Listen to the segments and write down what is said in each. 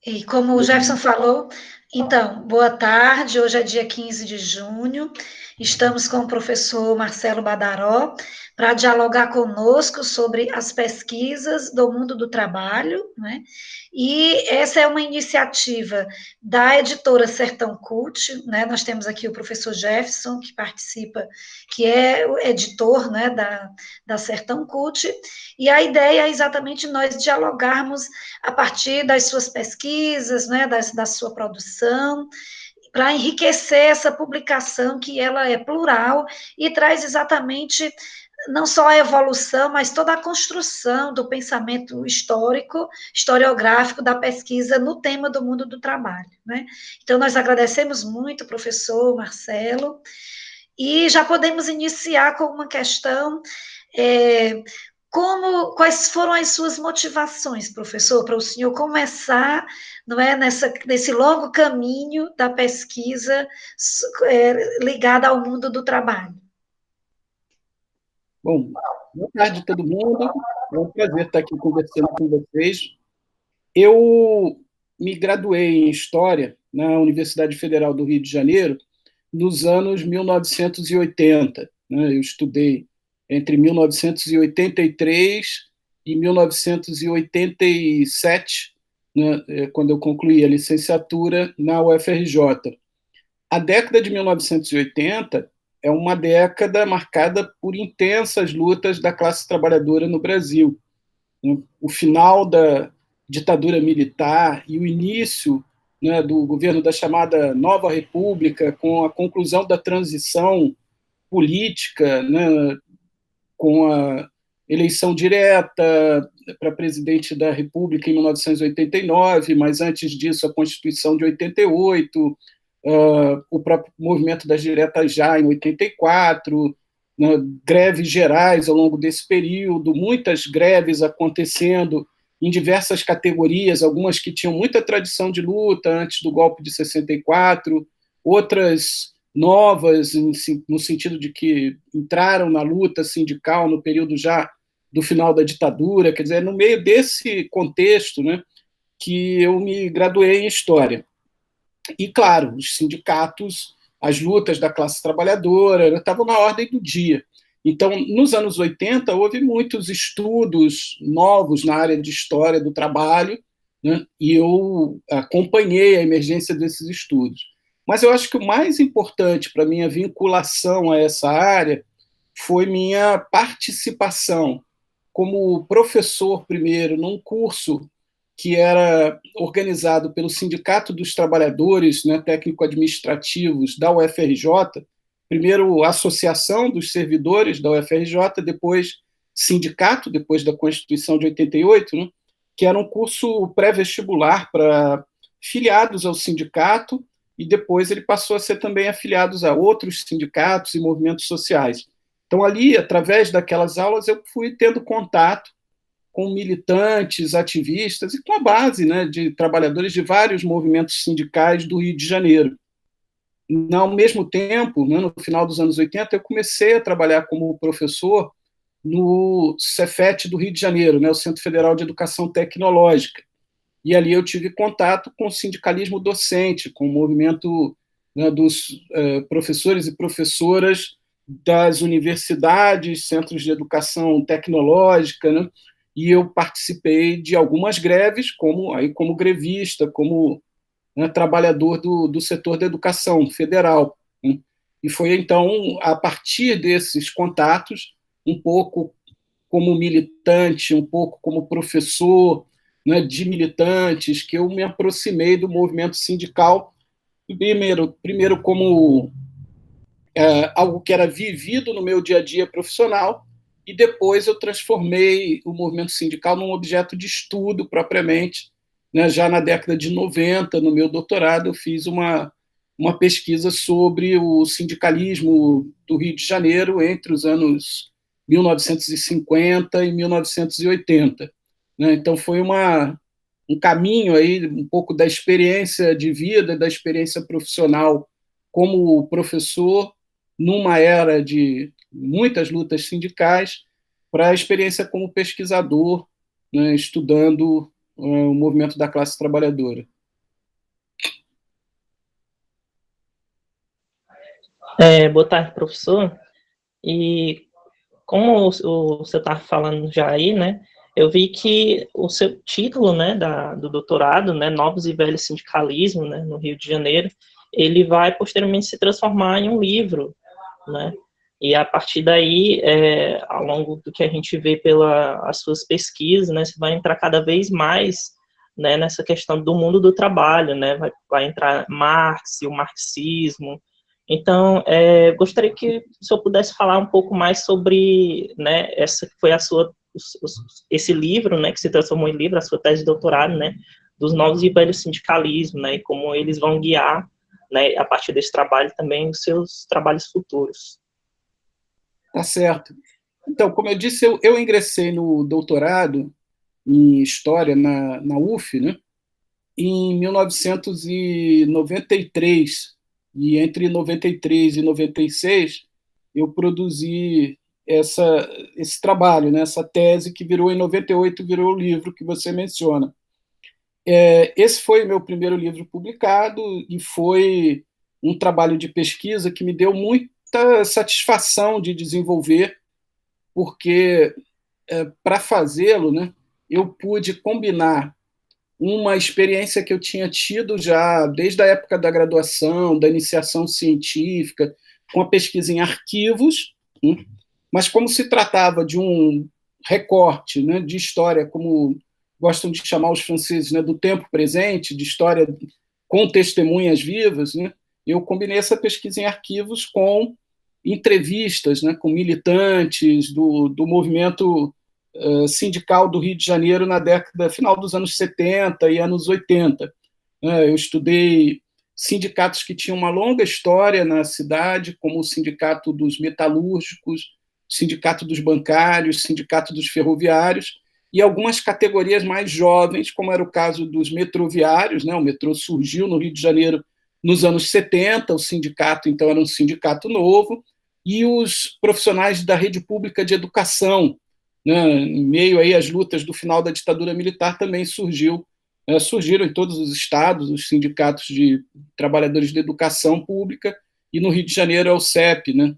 E como o Jefferson falou, então, boa tarde. Hoje é dia 15 de junho. Estamos com o professor Marcelo Badaró para dialogar conosco sobre as pesquisas do mundo do trabalho, né? E essa é uma iniciativa da editora Sertão Cult, né? Nós temos aqui o professor Jefferson, que participa, que é o editor, né, da Sertão Cult, e a ideia é exatamente nós dialogarmos a partir das suas pesquisas, né, da sua produção, para enriquecer essa publicação que ela é plural e traz exatamente não só a evolução, mas toda a construção do pensamento histórico, historiográfico da pesquisa no tema do mundo do trabalho, né? Então, nós agradecemos muito, professor Marcelo, e já podemos iniciar com uma questão quais foram as suas motivações, professor, para o senhor começar, não é, nesse longo caminho da pesquisa ligada ao mundo do trabalho? Bom, boa tarde a todo mundo. É um prazer estar aqui conversando com vocês. Eu me graduei em História na Universidade Federal do Rio de Janeiro nos anos 1980. Né? Eu estudei entre 1983 e 1987, né, quando eu concluí a licenciatura na UFRJ. A década de 1980 é uma década marcada por intensas lutas da classe trabalhadora no Brasil. O final da ditadura militar e o início, né, do governo da chamada Nova República, com a conclusão da transição política, né, com a eleição direta para presidente da República em 1989, mas antes disso a Constituição de 88, o próprio movimento das diretas já em 84, né, greves gerais ao longo desse período, muitas greves acontecendo em diversas categorias, algumas que tinham muita tradição de luta antes do golpe de 64, outras novas, no sentido de que entraram na luta sindical no período já do final da ditadura. Quer dizer, no meio desse contexto, né, que eu me graduei em História. E, claro, os sindicatos, as lutas da classe trabalhadora estavam na ordem do dia. Então, nos anos 80, houve muitos estudos novos na área de história do trabalho, né, e eu acompanhei a emergência desses estudos. Mas eu acho que o mais importante para a minha vinculação a essa área foi minha participação como professor, primeiro, num curso que era organizado pelo Sindicato dos Trabalhadores, né, técnico-administrativos da UFRJ, primeiro Associação dos Servidores da UFRJ, depois Sindicato, depois da Constituição de 88, né, que era um curso pré-vestibular para filiados ao sindicato, e depois ele passou a ser também afiliados a outros sindicatos e movimentos sociais. Então, ali, através daquelas aulas, eu fui tendo contato com militantes, ativistas e com a base, né, de trabalhadores de vários movimentos sindicais do Rio de Janeiro. Ao mesmo tempo, né, no final dos anos 80, eu comecei a trabalhar como professor no Cefet do Rio de Janeiro, né, o Centro Federal de Educação Tecnológica. E ali eu tive contato com o sindicalismo docente, com o movimento, né, dos professores e professoras das universidades, centros de educação tecnológica, né, e eu participei de algumas greves, como grevista, como, né, trabalhador do setor da educação federal. Né? E foi, então, a partir desses contatos, um pouco como militante, um pouco como professor, né, de militantes, que eu me aproximei do movimento sindical, primeiro como algo que era vivido no meu dia a dia profissional, e depois eu transformei o movimento sindical num objeto de estudo propriamente. Né? Já na década de 90, no meu doutorado, eu fiz uma pesquisa sobre o sindicalismo do Rio de Janeiro entre os anos 1950 e 1980. Né? Então, foi um caminho aí, um pouco da experiência de vida, da experiência profissional como professor, numa era de muitas lutas sindicais, para a experiência como pesquisador, né, estudando o movimento da classe trabalhadora. Boa tarde, professor. E como você está falando já aí, né, eu vi que o seu título, né, do doutorado, né, Novos e Velhos Sindicalismo, né, no Rio de Janeiro, ele vai posteriormente se transformar em um livro, né, e a partir daí, ao longo do que a gente vê pelas suas pesquisas, né, você vai entrar cada vez mais, né, nessa questão do mundo do trabalho, né, vai entrar Marx e o marxismo. Então, gostaria que o senhor pudesse falar um pouco mais sobre, né, essa que foi a sua, esse livro, né, que se transformou em livro, a sua tese de doutorado, né, dos novos e velhos sindicalismos, né, e como eles vão guiar, né, a partir desse trabalho também os seus trabalhos futuros. Tá certo. Então, como eu disse, eu ingressei no doutorado em História na UF, né, em 1993. E entre 93 e 96, eu produzi esse trabalho, né, essa tese que virou, em 98, virou o livro que você menciona. Esse foi o meu primeiro livro publicado e foi um trabalho de pesquisa que me deu muita satisfação de desenvolver, porque para fazê-lo, né, eu pude combinar uma experiência que eu tinha tido já desde a época da graduação, da iniciação científica, com a pesquisa em arquivos, né, mas como se tratava de um recorte, né, de história, como gostam de chamar os franceses, né, do tempo presente, de história com testemunhas vivas, né, eu combinei essa pesquisa em arquivos com entrevistas, né, com militantes do movimento sindical do Rio de Janeiro na década final dos anos 70 e anos 80. Eu estudei sindicatos que tinham uma longa história na cidade, como o Sindicato dos Metalúrgicos, o Sindicato dos Bancários, o Sindicato dos Ferroviários, e algumas categorias mais jovens, como era o caso dos metroviários, né? O metrô surgiu no Rio de Janeiro nos anos 70, o sindicato, então, era um sindicato novo, e os profissionais da rede pública de educação, né, em meio aí às lutas do final da ditadura militar, também surgiram em todos os estados os sindicatos de trabalhadores de educação pública, e no Rio de Janeiro é o CEP, né,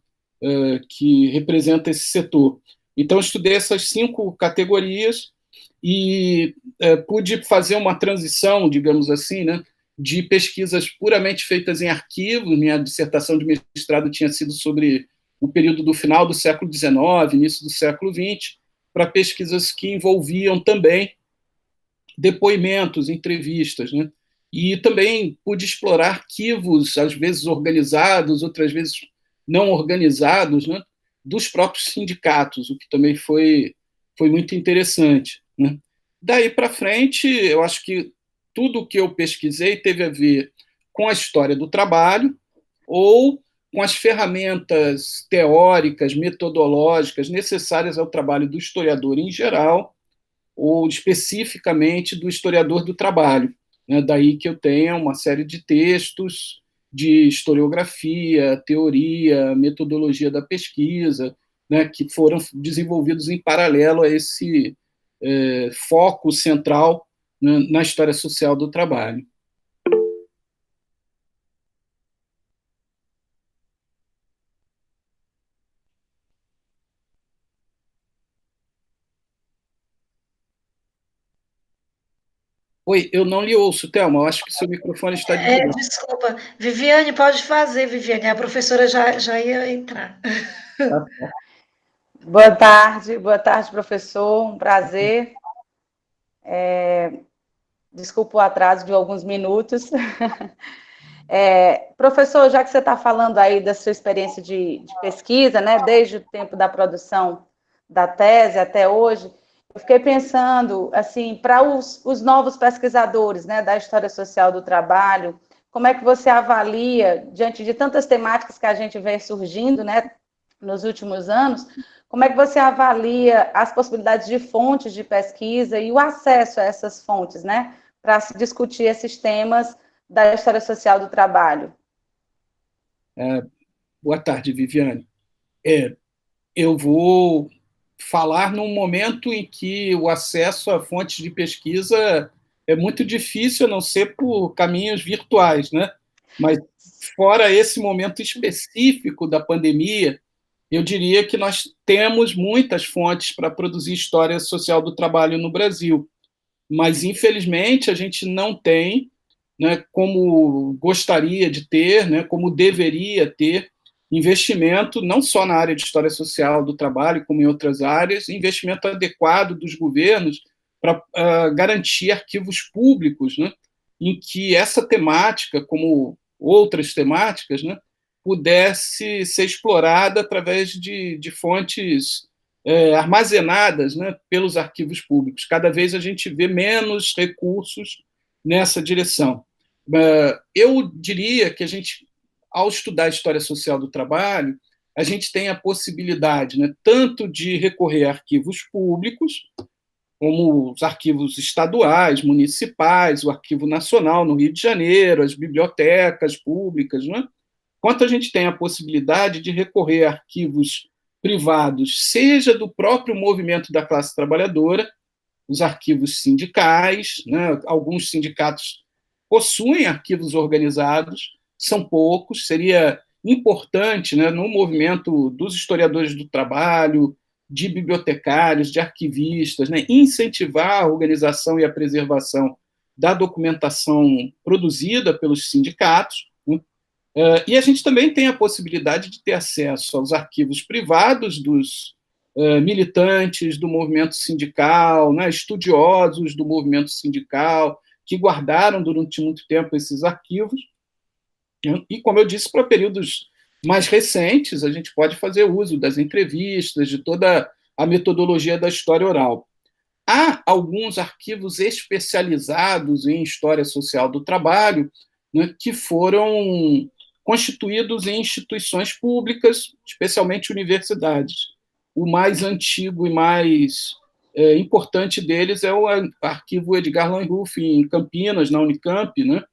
que representa esse setor. Então, eu estudei essas 5 categorias e pude fazer uma transição, digamos assim, né, de pesquisas puramente feitas em arquivos. Minha dissertação de mestrado tinha sido sobre o período do final do século XIX, início do século XX, para pesquisas que envolviam também depoimentos, entrevistas, né? E também pude explorar arquivos, às vezes organizados, outras vezes não organizados, né? Dos próprios sindicatos, o que também foi muito interessante, né? Daí para frente, eu acho que tudo o que eu pesquisei teve a ver com a história do trabalho ou com as ferramentas teóricas, metodológicas necessárias ao trabalho do historiador em geral, ou especificamente do historiador do trabalho, né? Daí que eu tenho uma série de textos de historiografia, teoria, metodologia da pesquisa, né, que foram desenvolvidos em paralelo a esse foco central, né, na história social do trabalho. Oi, eu não lhe ouço, Thelma. Eu acho que seu microfone está desligado. Desculpa. Viviane, pode fazer, Viviane. A professora já ia entrar. Boa tarde, professor. Um prazer. Desculpa o atraso de alguns minutos. Professor, já que você está falando aí da sua experiência de pesquisa, né, desde o tempo da produção da tese até hoje, eu fiquei pensando, assim, para os novos pesquisadores, né, da história social do trabalho, como é que você avalia, diante de tantas temáticas que a gente vê surgindo, né, nos últimos anos, como é que você avalia as possibilidades de fontes de pesquisa e o acesso a essas fontes, né, para se discutir esses temas da história social do trabalho? Boa tarde, Viviane. Eu vou falar num momento em que o acesso a fontes de pesquisa é muito difícil, a não ser por caminhos virtuais, né? Mas, fora esse momento específico da pandemia, eu diria que nós temos muitas fontes para produzir história social do trabalho no Brasil, mas, infelizmente, a gente não tem, né, como gostaria de ter, né, como deveria ter, investimento, não só na área de história social do trabalho, como em outras áreas, investimento adequado dos governos para garantir arquivos públicos, né, em que essa temática, como outras temáticas, né, pudesse ser explorada através de fontes armazenadas, né, pelos arquivos públicos. Cada vez a gente vê menos recursos nessa direção. Eu diria que a gente, ao estudar a história social do trabalho, a gente tem a possibilidade, né, tanto de recorrer a arquivos públicos, como os arquivos estaduais, municipais, o Arquivo Nacional no Rio de Janeiro, as bibliotecas públicas, né? Quanto a gente tem a possibilidade de recorrer a arquivos privados, seja do próprio movimento da classe trabalhadora, os arquivos sindicais, né? Alguns sindicatos possuem arquivos organizados, são poucos, seria importante, né, no movimento dos historiadores do trabalho, de bibliotecários, de arquivistas, né, incentivar a organização e a preservação da documentação produzida pelos sindicatos, né? E a gente também tem a possibilidade de ter acesso aos arquivos privados dos militantes do movimento sindical, né, estudiosos do movimento sindical, que guardaram durante muito tempo esses arquivos. E, como eu disse, para períodos mais recentes, a gente pode fazer uso das entrevistas, de toda a metodologia da história oral. Há alguns arquivos especializados em história social do trabalho, né, que foram constituídos em instituições públicas, especialmente universidades. O mais antigo e mais importante deles é o arquivo Edgar Lanhouf, em Campinas, na Unicamp, né,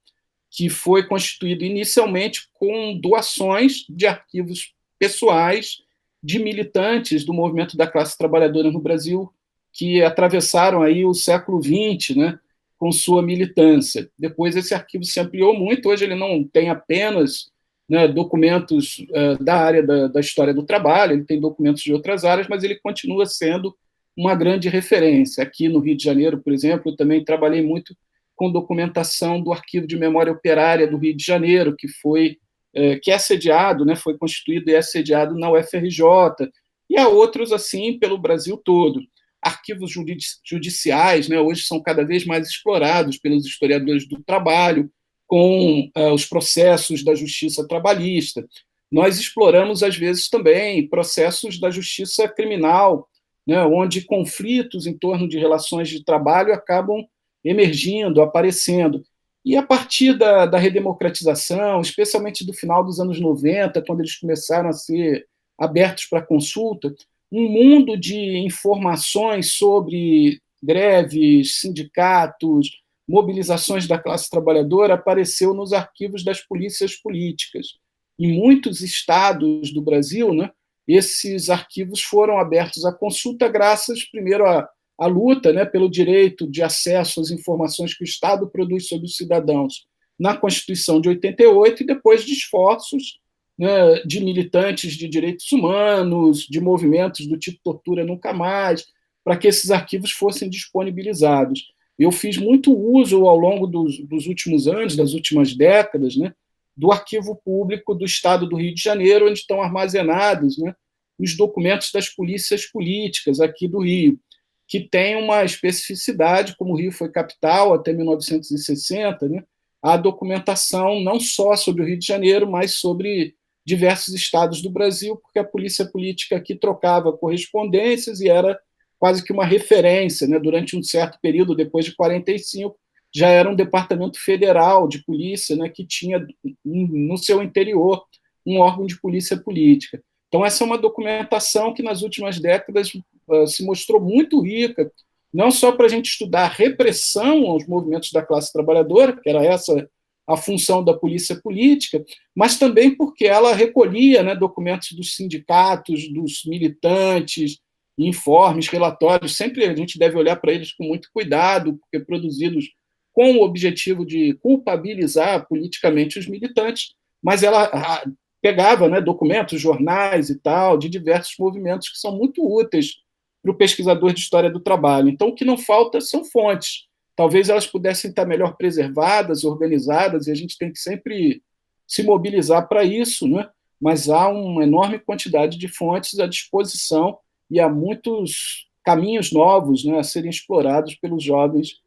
que foi constituído inicialmente com doações de arquivos pessoais de militantes do movimento da classe trabalhadora no Brasil, que atravessaram aí o século XX, né, com sua militância. Depois esse arquivo se ampliou muito, hoje ele não tem apenas, né, documentos da área da história do trabalho, ele tem documentos de outras áreas, mas ele continua sendo uma grande referência. Aqui no Rio de Janeiro, por exemplo, eu também trabalhei muito com documentação do Arquivo de Memória Operária do Rio de Janeiro, que é sediado, né, foi constituído e é sediado na UFRJ, e há outros assim pelo Brasil todo. Arquivos judiciais, né, hoje são cada vez mais explorados pelos historiadores do trabalho, com os processos da justiça trabalhista. Nós exploramos, às vezes, também processos da justiça criminal, né, onde conflitos em torno de relações de trabalho acabam emergindo, aparecendo. E a partir da redemocratização, especialmente do final dos anos 90, quando eles começaram a ser abertos para consulta, um mundo de informações sobre greves, sindicatos, mobilizações da classe trabalhadora apareceu nos arquivos das polícias políticas. Em muitos estados do Brasil, né, esses arquivos foram abertos à consulta graças, primeiro, a luta, né, pelo direito de acesso às informações que o Estado produz sobre os cidadãos na Constituição de 88 e depois de esforços, né, de militantes de direitos humanos, de movimentos do tipo Tortura Nunca Mais, para que esses arquivos fossem disponibilizados. Eu fiz muito uso ao longo dos últimos anos, das últimas décadas, né, do arquivo público do Estado do Rio de Janeiro, onde estão armazenados, né, os documentos das polícias políticas aqui do Rio, que tem uma especificidade, como o Rio foi capital até 1960, né, a documentação não só sobre o Rio de Janeiro, mas sobre diversos estados do Brasil, porque a polícia política aqui trocava correspondências e era quase que uma referência, né, durante um certo período, depois de 45, já era um departamento federal de polícia, né, que tinha no seu interior um órgão de polícia política. Então, essa é uma documentação que, nas últimas décadas, se mostrou muito rica, não só para a gente estudar a repressão aos movimentos da classe trabalhadora, que era essa a função da polícia política, mas também porque ela recolhia, né, documentos dos sindicatos, dos militantes, informes, relatórios. Sempre a gente deve olhar para eles com muito cuidado, porque produzidos com o objetivo de culpabilizar politicamente os militantes, mas ela pegava, né, documentos, jornais e tal, de diversos movimentos que são muito úteis para o pesquisador de história do trabalho. Então, o que não falta são fontes. Talvez elas pudessem estar melhor preservadas, organizadas, e a gente tem que sempre se mobilizar para isso, né? Mas há uma enorme quantidade de fontes à disposição e há muitos caminhos novos, né, a serem explorados pelos jovens,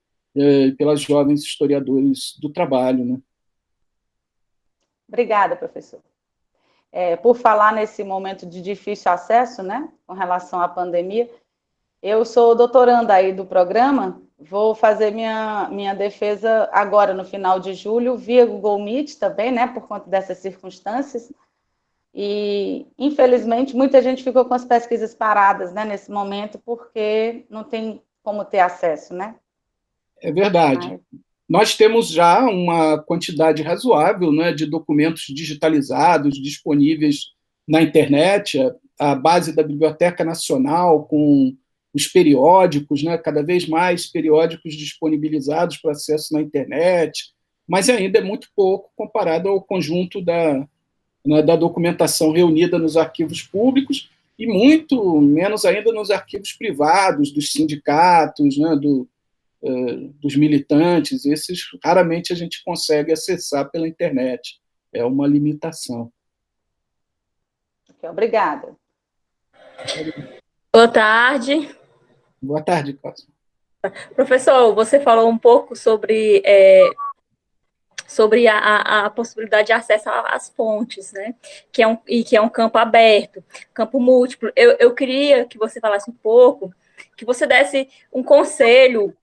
pelas jovens historiadores do trabalho, né? Obrigada, professor. Por falar nesse momento de difícil acesso, né, com relação à pandemia, eu sou doutoranda aí do programa, vou fazer minha defesa agora, no final de julho, via Google Meet também, né, por conta dessas circunstâncias, e, infelizmente, muita gente ficou com as pesquisas paradas, né, nesse momento, porque não tem como ter acesso, né? É verdade. Nós temos já uma quantidade razoável, né, de documentos digitalizados disponíveis na internet, a base da Biblioteca Nacional, com os periódicos, né, cada vez mais periódicos disponibilizados para acesso na internet, mas ainda é muito pouco comparado ao conjunto da documentação reunida nos arquivos públicos e muito menos ainda nos arquivos privados, dos sindicatos, né, dos militantes. Esses raramente a gente consegue acessar pela internet. É uma limitação. Obrigada. Boa tarde. Boa tarde, Cláudio. Professor, você falou um pouco sobre a possibilidade de acesso às fontes, né? Que é um campo aberto, campo múltiplo. Eu queria que você falasse um pouco, que você desse um conselho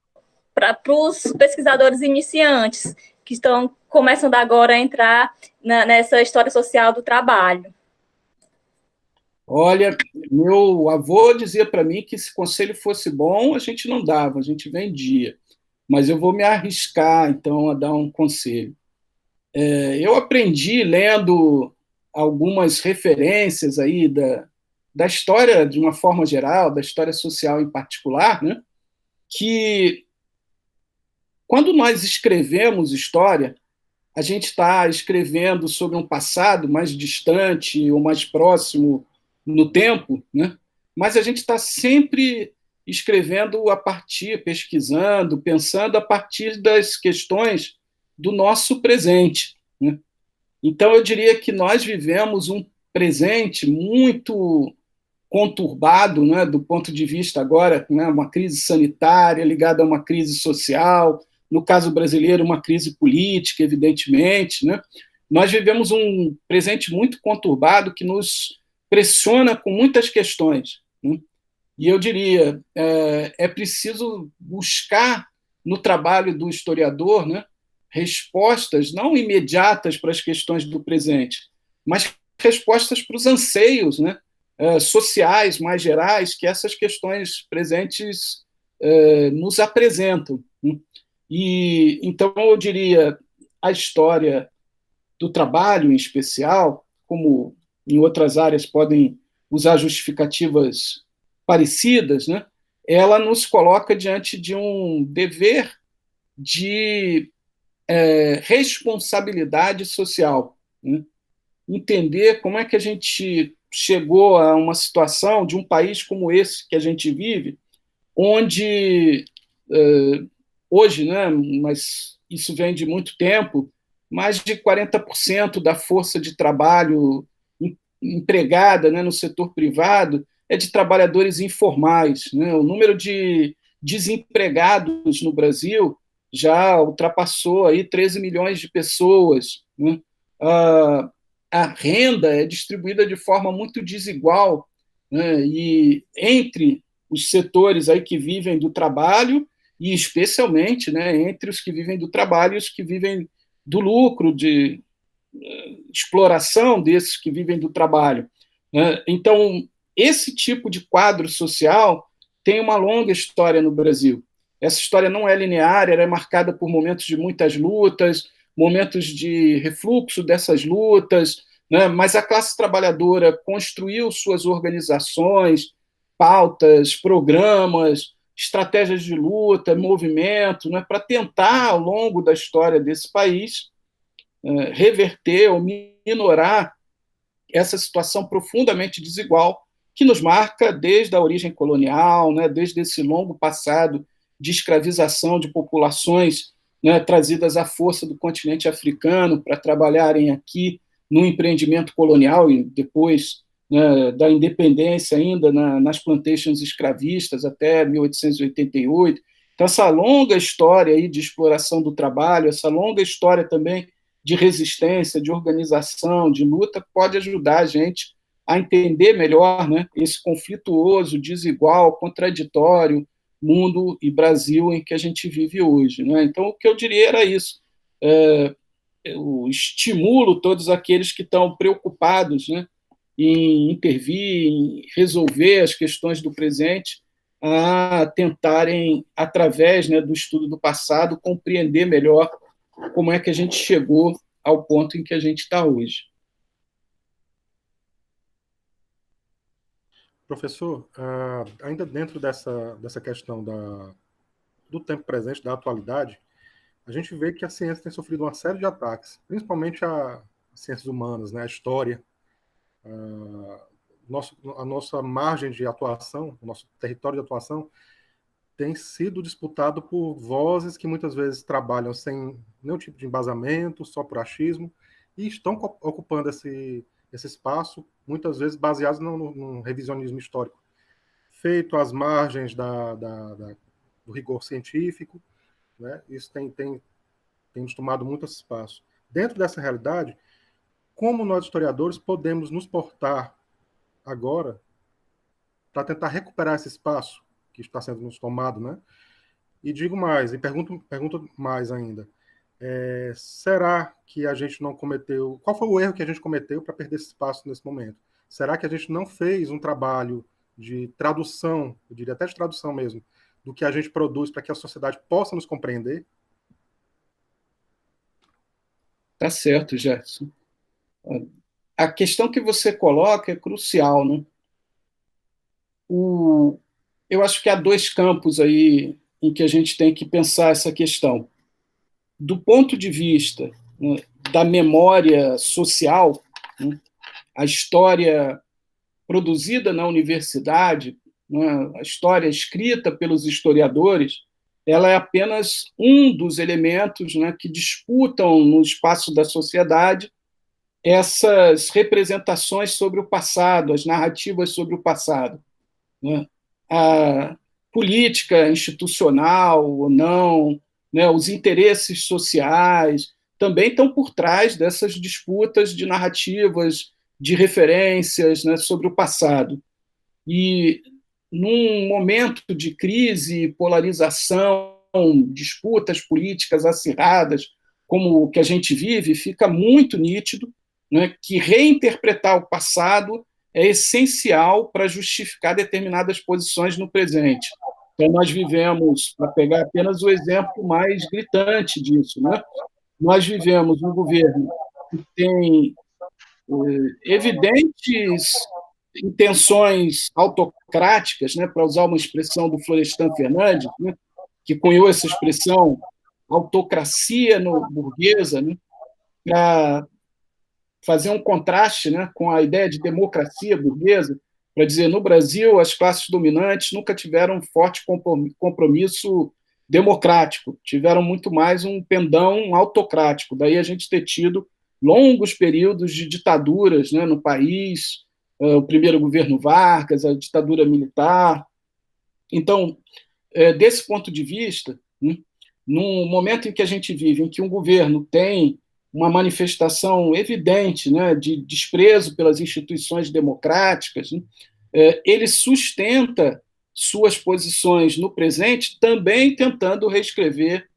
para os pesquisadores iniciantes que estão começando agora a entrar nessa história social do trabalho. Olha, meu avô dizia para mim que se conselho fosse bom, a gente não dava, a gente vendia. Mas eu vou me arriscar, então, a dar um conselho. Eu aprendi lendo algumas referências aí da história de uma forma geral, da história social em particular, né, que quando nós escrevemos história, a gente está escrevendo sobre um passado mais distante ou mais próximo no tempo, né? Mas a gente está sempre escrevendo a partir, pesquisando, pensando a partir das questões do nosso presente, né? Então, eu diria que nós vivemos um presente muito conturbado, né, do ponto de vista agora, né, uma crise sanitária ligada a uma crise social, no caso brasileiro, uma crise política, evidentemente, né? Nós vivemos um presente muito conturbado que nos pressiona com muitas questões, né? E eu diria, é preciso buscar no trabalho do historiador, né, respostas não imediatas para as questões do presente, mas respostas para os anseios, né, sociais mais gerais que essas questões presentes nos apresentam, né? E então eu diria a história do trabalho em especial, como em outras áreas podem usar justificativas parecidas, né? Ela nos coloca diante de um dever de responsabilidade social, né? Entender como é que a gente chegou a uma situação de um país como esse que a gente vive, onde hoje, né, mas isso vem de muito tempo, mais de 40% da força de trabalho empregada, né, no setor privado é de trabalhadores informais, né? O número de desempregados no Brasil já ultrapassou aí 13 milhões de pessoas, né? A renda é distribuída de forma muito desigual, né? E entre os setores aí que vivem do trabalho e especialmente, né, entre os que vivem do trabalho e os que vivem do lucro, de exploração desses que vivem do trabalho, né? Então, esse tipo de quadro social tem uma longa história no Brasil. Essa história não é linear, ela é marcada por momentos de muitas lutas, momentos de refluxo dessas lutas, né? Mas a classe trabalhadora construiu suas organizações, pautas, programas, estratégias de luta, movimento, né, para tentar, ao longo da história desse país, reverter ou minorar essa situação profundamente desigual que nos marca desde a origem colonial, né, desde esse longo passado de escravização de populações, né, trazidas à força do continente africano para trabalharem aqui no empreendimento colonial e depois, né, da independência ainda nas plantations escravistas até 1888. Então, essa longa história aí de exploração do trabalho, essa longa história também de resistência, de organização, de luta, pode ajudar a gente a entender melhor, né, esse conflituoso, desigual, contraditório mundo e Brasil em que a gente vive hoje, né? Então, o que eu diria era isso. Eu estimulo todos aqueles que estão preocupados, né, em intervir, em resolver as questões do presente, a tentarem, através, né, do estudo do passado, compreender melhor como é que a gente chegou ao ponto em que a gente está hoje. Professor, ainda dentro dessa questão do tempo presente, da atualidade, a gente vê que a ciência tem sofrido uma série de ataques, principalmente as ciências humanas, né, a história, a nossa margem de atuação, o nosso território de atuação, tem sido disputado por vozes que muitas vezes trabalham sem nenhum tipo de embasamento, só por achismo, e estão ocupando esse espaço, muitas vezes baseados num revisionismo histórico, feito às margens do rigor científico, né? Isso tem nos tomado muito esse espaço. Dentro dessa realidade, como nós historiadores podemos nos portar agora para tentar recuperar esse espaço que está sendo nos tomado, né? E digo mais, e pergunto mais ainda, será que a gente não cometeu... Qual foi o erro que a gente cometeu para perder esse espaço nesse momento? Será que a gente não fez um trabalho de tradução, eu diria até de tradução mesmo, do que a gente produz para que a sociedade possa nos compreender? Tá certo, Jefferson. A questão que você coloca é crucial, né? Eu acho que há dois campos aí em que a gente tem que pensar essa questão. Do ponto de vista, né, da memória social, né, a história produzida na universidade, né, a história escrita pelos historiadores, ela é apenas um dos elementos, né, que disputam no espaço da sociedade essas representações sobre o passado, as narrativas sobre o passado, né? A política institucional ou não, né, os interesses sociais também estão por trás dessas disputas de narrativas, de referências, né, sobre o passado. E num momento de crise, polarização, disputas políticas acirradas, como o que a gente vive, fica muito nítido, né, que reinterpretar o passado é essencial para justificar determinadas posições no presente. Então, nós vivemos, para pegar apenas o exemplo mais gritante disso, né, nós vivemos um governo que tem evidentes intenções autocráticas, né, para usar uma expressão do Florestan Fernandes, né, que cunhou essa expressão autocracia no burguesa, né, para fazer um contraste, né, com a ideia de democracia burguesa, para dizer, no Brasil, as classes dominantes nunca tiveram um forte compromisso democrático, tiveram muito mais um pendão autocrático. Daí a gente ter tido longos períodos de ditaduras, né, no país, o primeiro governo Vargas, a ditadura militar. Então, desse ponto de vista, né, num momento em que a gente vive, em que um governo tem uma manifestação evidente, né, de desprezo pelas instituições democráticas, né, ele sustenta suas posições no presente, também tentando reescrever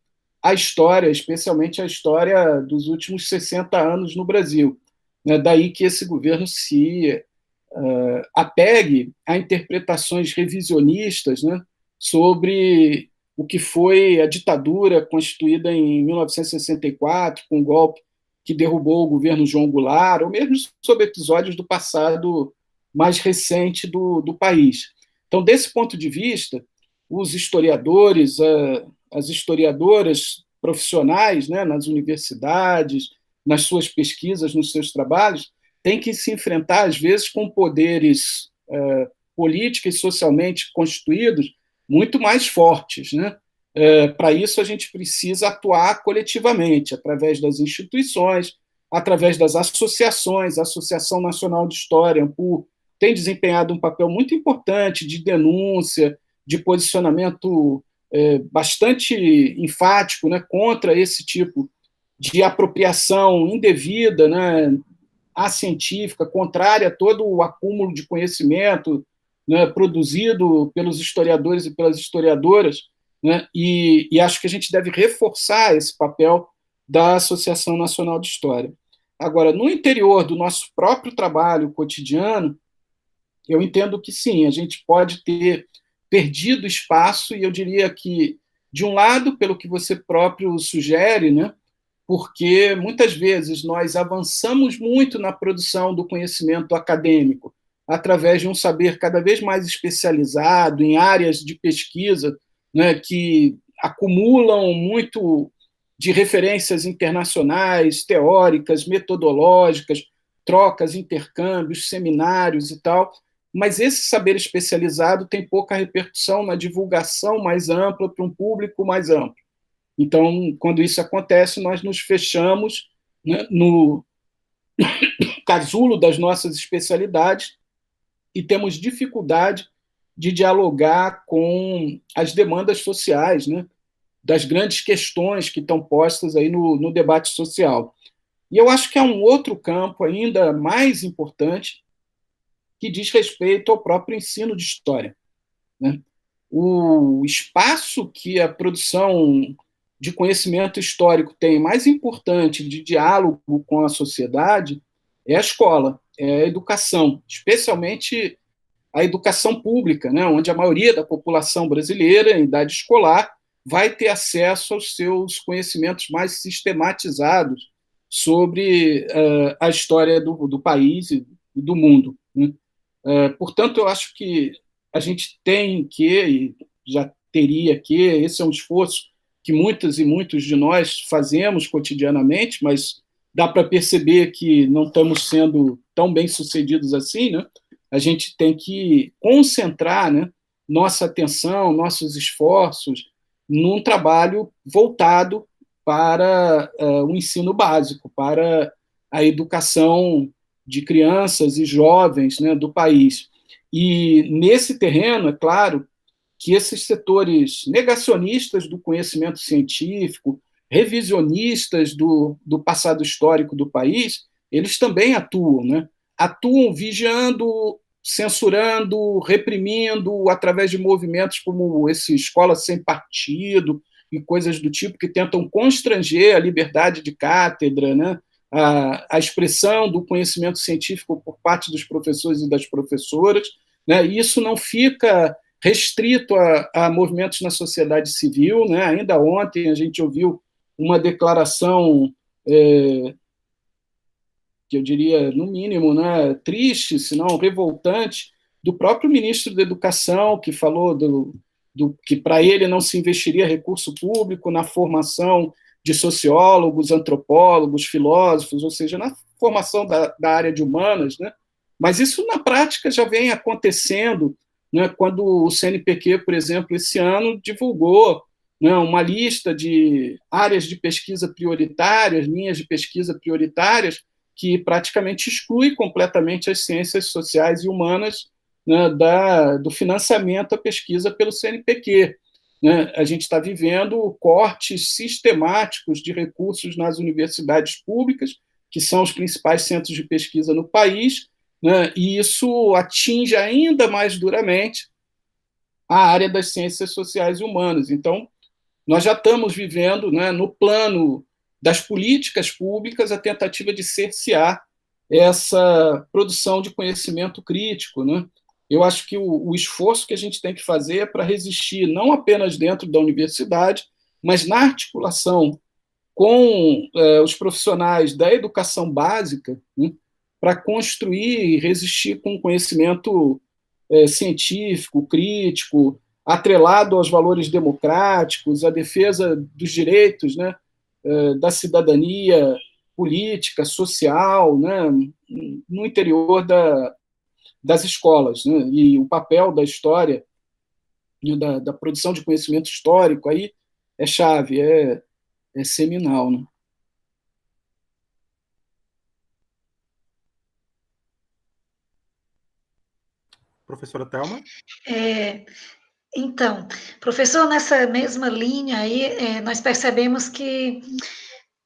a história, especialmente a história dos últimos 60 anos no Brasil. Daí que esse governo se apegue a interpretações revisionistas, né, sobre o que foi a ditadura constituída em 1964, com o golpe que derrubou o governo João Goulart, ou mesmo sobre episódios do passado mais recente do país. Então, desse ponto de vista, os historiadores, as historiadoras profissionais, né, nas universidades, nas suas pesquisas, nos seus trabalhos, têm que se enfrentar, às vezes, com poderes políticos e socialmente constituídos muito mais fortes, né? Para isso, a gente precisa atuar coletivamente, através das instituições, através das associações. A Associação Nacional de História, ANPU, tem desempenhado um papel muito importante de denúncia, de posicionamento bastante enfático, né, contra esse tipo de apropriação indevida, né, acientífica, contrária a todo o acúmulo de conhecimento, né, produzido pelos historiadores e pelas historiadoras, né, e acho que a gente deve reforçar esse papel da Associação Nacional de História. Agora, no interior do nosso próprio trabalho cotidiano, eu entendo que sim, a gente pode ter perdido espaço, e eu diria que, de um lado, pelo que você próprio sugere, né, porque muitas vezes nós avançamos muito na produção do conhecimento acadêmico, através de um saber cada vez mais especializado em áreas de pesquisa, né, que acumulam muito de referências internacionais, teóricas, metodológicas, trocas, intercâmbios, seminários e tal, mas esse saber especializado tem pouca repercussão na divulgação mais ampla para um público mais amplo. Então, quando isso acontece, nós nos fechamos, né, no casulo das nossas especialidades e temos dificuldade de dialogar com as demandas sociais, né, das grandes questões que estão postas aí no debate social. E eu acho que há um outro campo ainda mais importante que diz respeito ao próprio ensino de história, né? O espaço que a produção de conhecimento histórico tem mais importante de diálogo com a sociedade é a escola, é a educação, especialmente a educação pública, né, onde a maioria da população brasileira em idade escolar vai ter acesso aos seus conhecimentos mais sistematizados sobre a história do país e do mundo, né? Portanto, eu acho que a gente tem que, e já teria que, esse é um esforço que muitas e muitos de nós fazemos cotidianamente, mas dá para perceber que não estamos sendo tão bem-sucedidos assim, né? A gente tem que concentrar, né, nossa atenção, nossos esforços num trabalho voltado para o ensino básico, para a educação de crianças e jovens, né, do país. E nesse terreno, é claro, que esses setores negacionistas do conhecimento científico, revisionistas do passado histórico do país, eles também atuam, né? Atuam vigiando, censurando, reprimindo, através de movimentos como esse Escola Sem Partido e coisas do tipo, que tentam constranger a liberdade de cátedra, né? A expressão do conhecimento científico por parte dos professores e das professoras, né? E isso não fica restrito a movimentos na sociedade civil, né? Ainda ontem a gente ouviu uma declaração que eu diria, no mínimo, né, triste, se não revoltante, do próprio ministro da Educação, que falou que para ele não se investiria recurso público na formação de sociólogos, antropólogos, filósofos, ou seja, na formação da área de humanas, né? Mas isso, na prática, já vem acontecendo, né, quando o CNPq, por exemplo, esse ano divulgou, né, uma lista de áreas de pesquisa prioritárias, linhas de pesquisa prioritárias, que praticamente exclui completamente as ciências sociais e humanas, né, do financiamento à pesquisa pelo CNPq. Né? A gente está vivendo cortes sistemáticos de recursos nas universidades públicas, que são os principais centros de pesquisa no país, né? E isso atinge ainda mais duramente a área das ciências sociais e humanas. Então, nós já estamos vivendo, né, no plano das políticas públicas, a tentativa de cercear essa produção de conhecimento crítico, né? Eu acho que o esforço que a gente tem que fazer é para resistir não apenas dentro da universidade, mas na articulação com os profissionais da educação básica, né, para construir e resistir com conhecimento científico, crítico, atrelado aos valores democráticos, à defesa dos direitos, né, da cidadania política, social, né, no interior das escolas, né, e o papel da história, da produção de conhecimento histórico aí é chave, é seminal, né? Professora Thelma? Então, professor, nessa mesma linha aí, nós percebemos que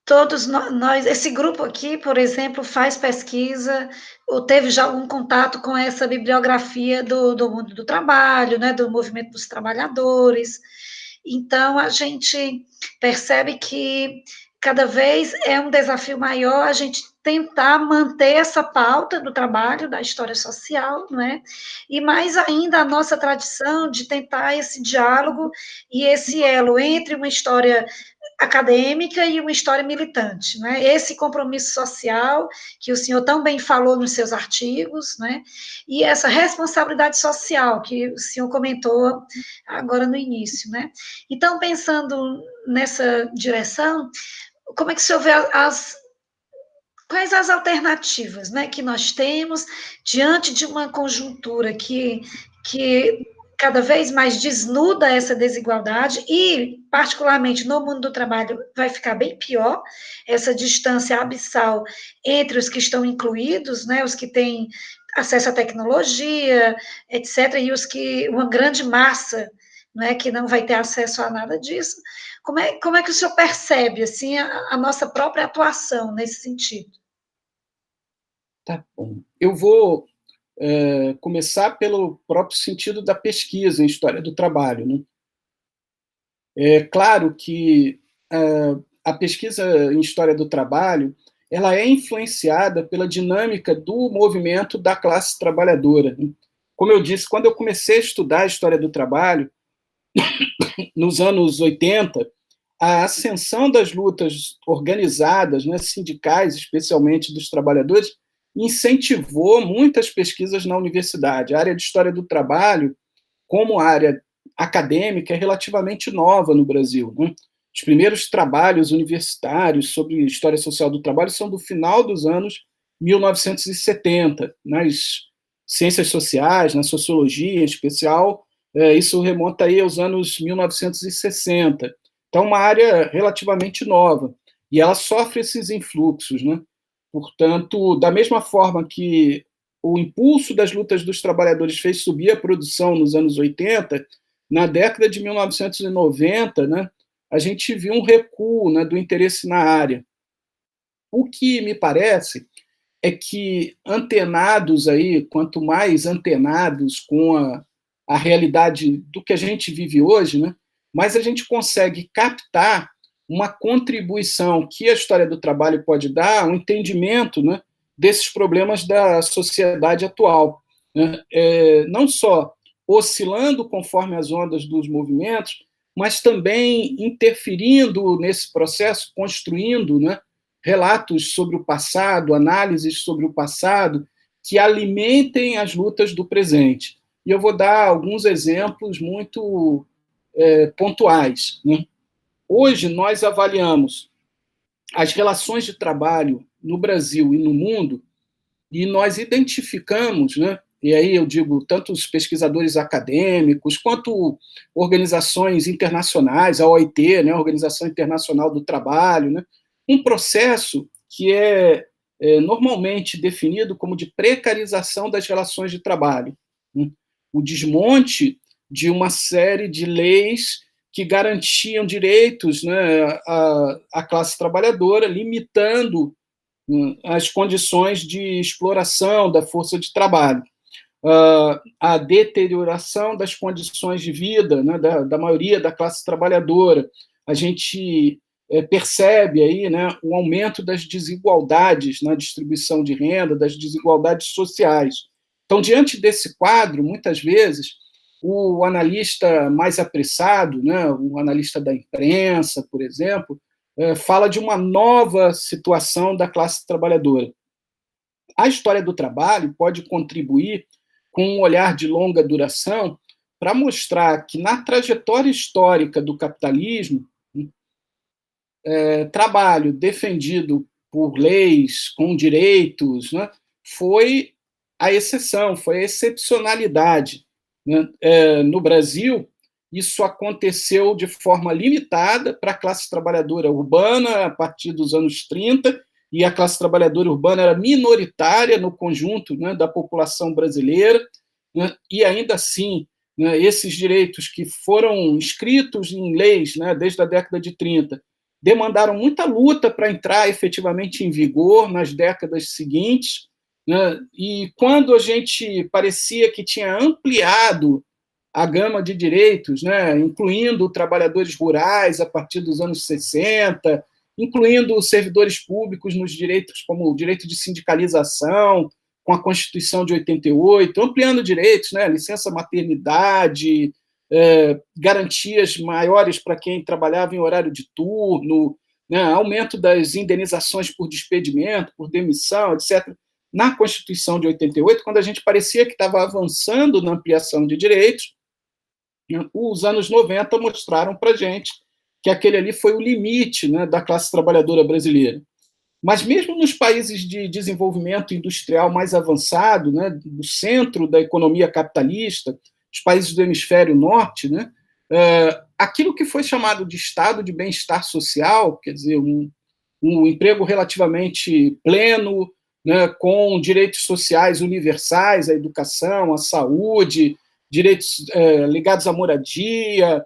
todos nós, esse grupo aqui, por exemplo, faz pesquisa, ou teve já algum contato com essa bibliografia do mundo do trabalho, né, do movimento dos trabalhadores. Então, a gente percebe que cada vez é um desafio maior a gente tentar manter essa pauta do trabalho, da história social, não é? E mais ainda a nossa tradição de tentar esse diálogo e esse elo entre uma história acadêmica e uma história militante, né? Esse compromisso social que o senhor tão bem falou nos seus artigos, né? E essa responsabilidade social que o senhor comentou agora no início, né? Então, pensando nessa direção, como é que o senhor vê quais as alternativas, né, que nós temos diante de uma conjuntura que cada vez mais desnuda essa desigualdade e, particularmente no mundo do trabalho, vai ficar bem pior, essa distância abissal entre os que estão incluídos, né, os que têm acesso à tecnologia, etc., e uma grande massa, né, que não vai ter acesso a nada disso. Como é que o senhor percebe, assim, a nossa própria atuação nesse sentido? Tá bom. Eu vou começar pelo próprio sentido da pesquisa em história do trabalho, né? É claro que a pesquisa em história do trabalho ela é influenciada pela dinâmica do movimento da classe trabalhadora. Como eu disse, quando eu comecei a estudar a história do trabalho, nos anos 80, a ascensão das lutas organizadas, né, sindicais, especialmente dos trabalhadores, incentivou muitas pesquisas na universidade. A área de história do trabalho, como área acadêmica, é relativamente nova no Brasil, né? Os primeiros trabalhos universitários sobre história social do trabalho são do final dos anos 1970, nas ciências sociais, na sociologia em especial, isso remonta aí aos anos 1960. Então, uma área relativamente nova, e ela sofre esses influxos, né? Portanto, da mesma forma que o impulso das lutas dos trabalhadores fez subir a produção nos anos 80, na década de 1990, né, a gente viu um recuo, né, do interesse na área. O que me parece é que antenados aí, quanto mais antenados com a realidade do que a gente vive hoje, né, mais a gente consegue captar uma contribuição que a história do trabalho pode dar, um entendimento, né, desses problemas da sociedade atual, né? Não só oscilando conforme as ondas dos movimentos, mas também interferindo nesse processo, construindo, né, relatos sobre o passado, análises sobre o passado, que alimentem as lutas do presente. E eu vou dar alguns exemplos muito pontuais, né? Hoje, nós avaliamos as relações de trabalho no Brasil e no mundo, e nós identificamos, né, e aí eu digo tanto os pesquisadores acadêmicos, quanto organizações internacionais, a OIT, né, a Organização Internacional do Trabalho, né, um processo que é normalmente definido como de precarização das relações de trabalho, né, o desmonte de uma série de leis que garantiam direitos, né, à classe trabalhadora, limitando as condições de exploração da força de trabalho, a deterioração das condições de vida, né, da maioria da classe trabalhadora. A gente percebe aí, né, o aumento das desigualdades na distribuição de renda, das desigualdades sociais. Então, diante desse quadro, muitas vezes, o analista mais apressado, né, o analista da imprensa, por exemplo, fala de uma nova situação da classe trabalhadora. A história do trabalho pode contribuir com um olhar de longa duração para mostrar que, na trajetória histórica do capitalismo, trabalho defendido por leis com direitos, né, foi a exceção, foi a excepcionalidade. Né? No Brasil, isso aconteceu de forma limitada para a classe trabalhadora urbana a partir dos anos 30, e a classe trabalhadora urbana era minoritária no conjunto, né, da população brasileira, né, e ainda assim, né, esses direitos que foram escritos em leis, né, desde a década de 30, demandaram muita luta para entrar efetivamente em vigor nas décadas seguintes, né, e quando a gente parecia que tinha ampliado a gama de direitos, né, incluindo trabalhadores rurais a partir dos anos 60, incluindo servidores públicos nos direitos, como o direito de sindicalização, com a Constituição de 88, ampliando direitos, né, licença maternidade, garantias maiores para quem trabalhava em horário de turno, né, aumento das indenizações por despedimento, por demissão, etc. Na Constituição de 88, quando a gente parecia que estava avançando na ampliação de direitos, os anos 90 mostraram para a gente que aquele ali foi o limite, né, da classe trabalhadora brasileira. Mas mesmo nos países de desenvolvimento industrial mais avançado, né, do centro da economia capitalista, os países do hemisfério norte, né, aquilo que foi chamado de estado de bem-estar social, quer dizer, um emprego relativamente pleno, né, com direitos sociais universais, à educação, à saúde, direitos ligados à moradia,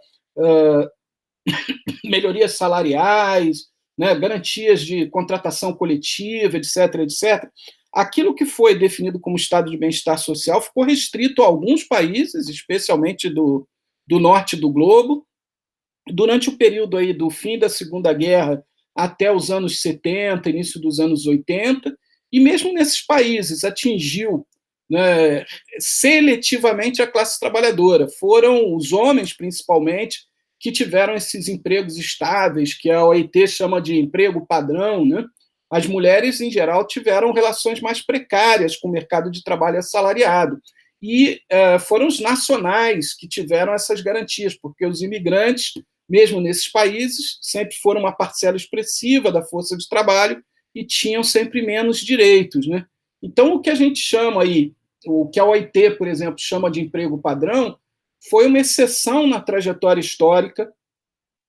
melhorias salariais, né, garantias de contratação coletiva, etc., etc. Aquilo que foi definido como estado de bem-estar social ficou restrito a alguns países, especialmente do norte do globo. Durante o período aí do fim da Segunda Guerra até os anos 70, início dos anos 80, e mesmo nesses países atingiu, né, seletivamente a classe trabalhadora. Foram os homens, principalmente, que tiveram esses empregos estáveis, que a OIT chama de emprego padrão, né? As mulheres, em geral, tiveram relações mais precárias com o mercado de trabalho assalariado. E foram os nacionais que tiveram essas garantias, porque os imigrantes, mesmo nesses países, sempre foram uma parcela expressiva da força de trabalho e tinham sempre menos direitos, né? Então, o que a gente chama aí, o que a OIT, por exemplo, chama de emprego padrão, foi uma exceção na trajetória histórica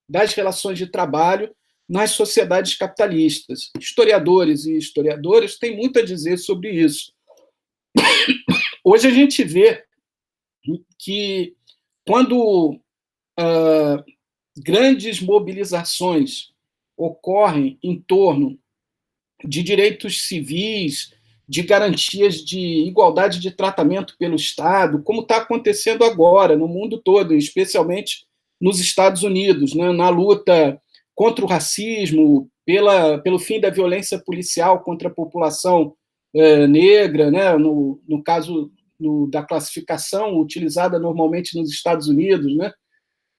das relações de trabalho nas sociedades capitalistas. Historiadores e historiadoras têm muito a dizer sobre isso. Hoje a gente vê que, quando grandes mobilizações ocorrem em torno de direitos civis, de garantias de igualdade de tratamento pelo Estado, como está acontecendo agora no mundo todo, especialmente nos Estados Unidos, né, na luta contra o racismo, pelo fim da violência policial contra a população negra, né, no caso da classificação utilizada normalmente nos Estados Unidos, né,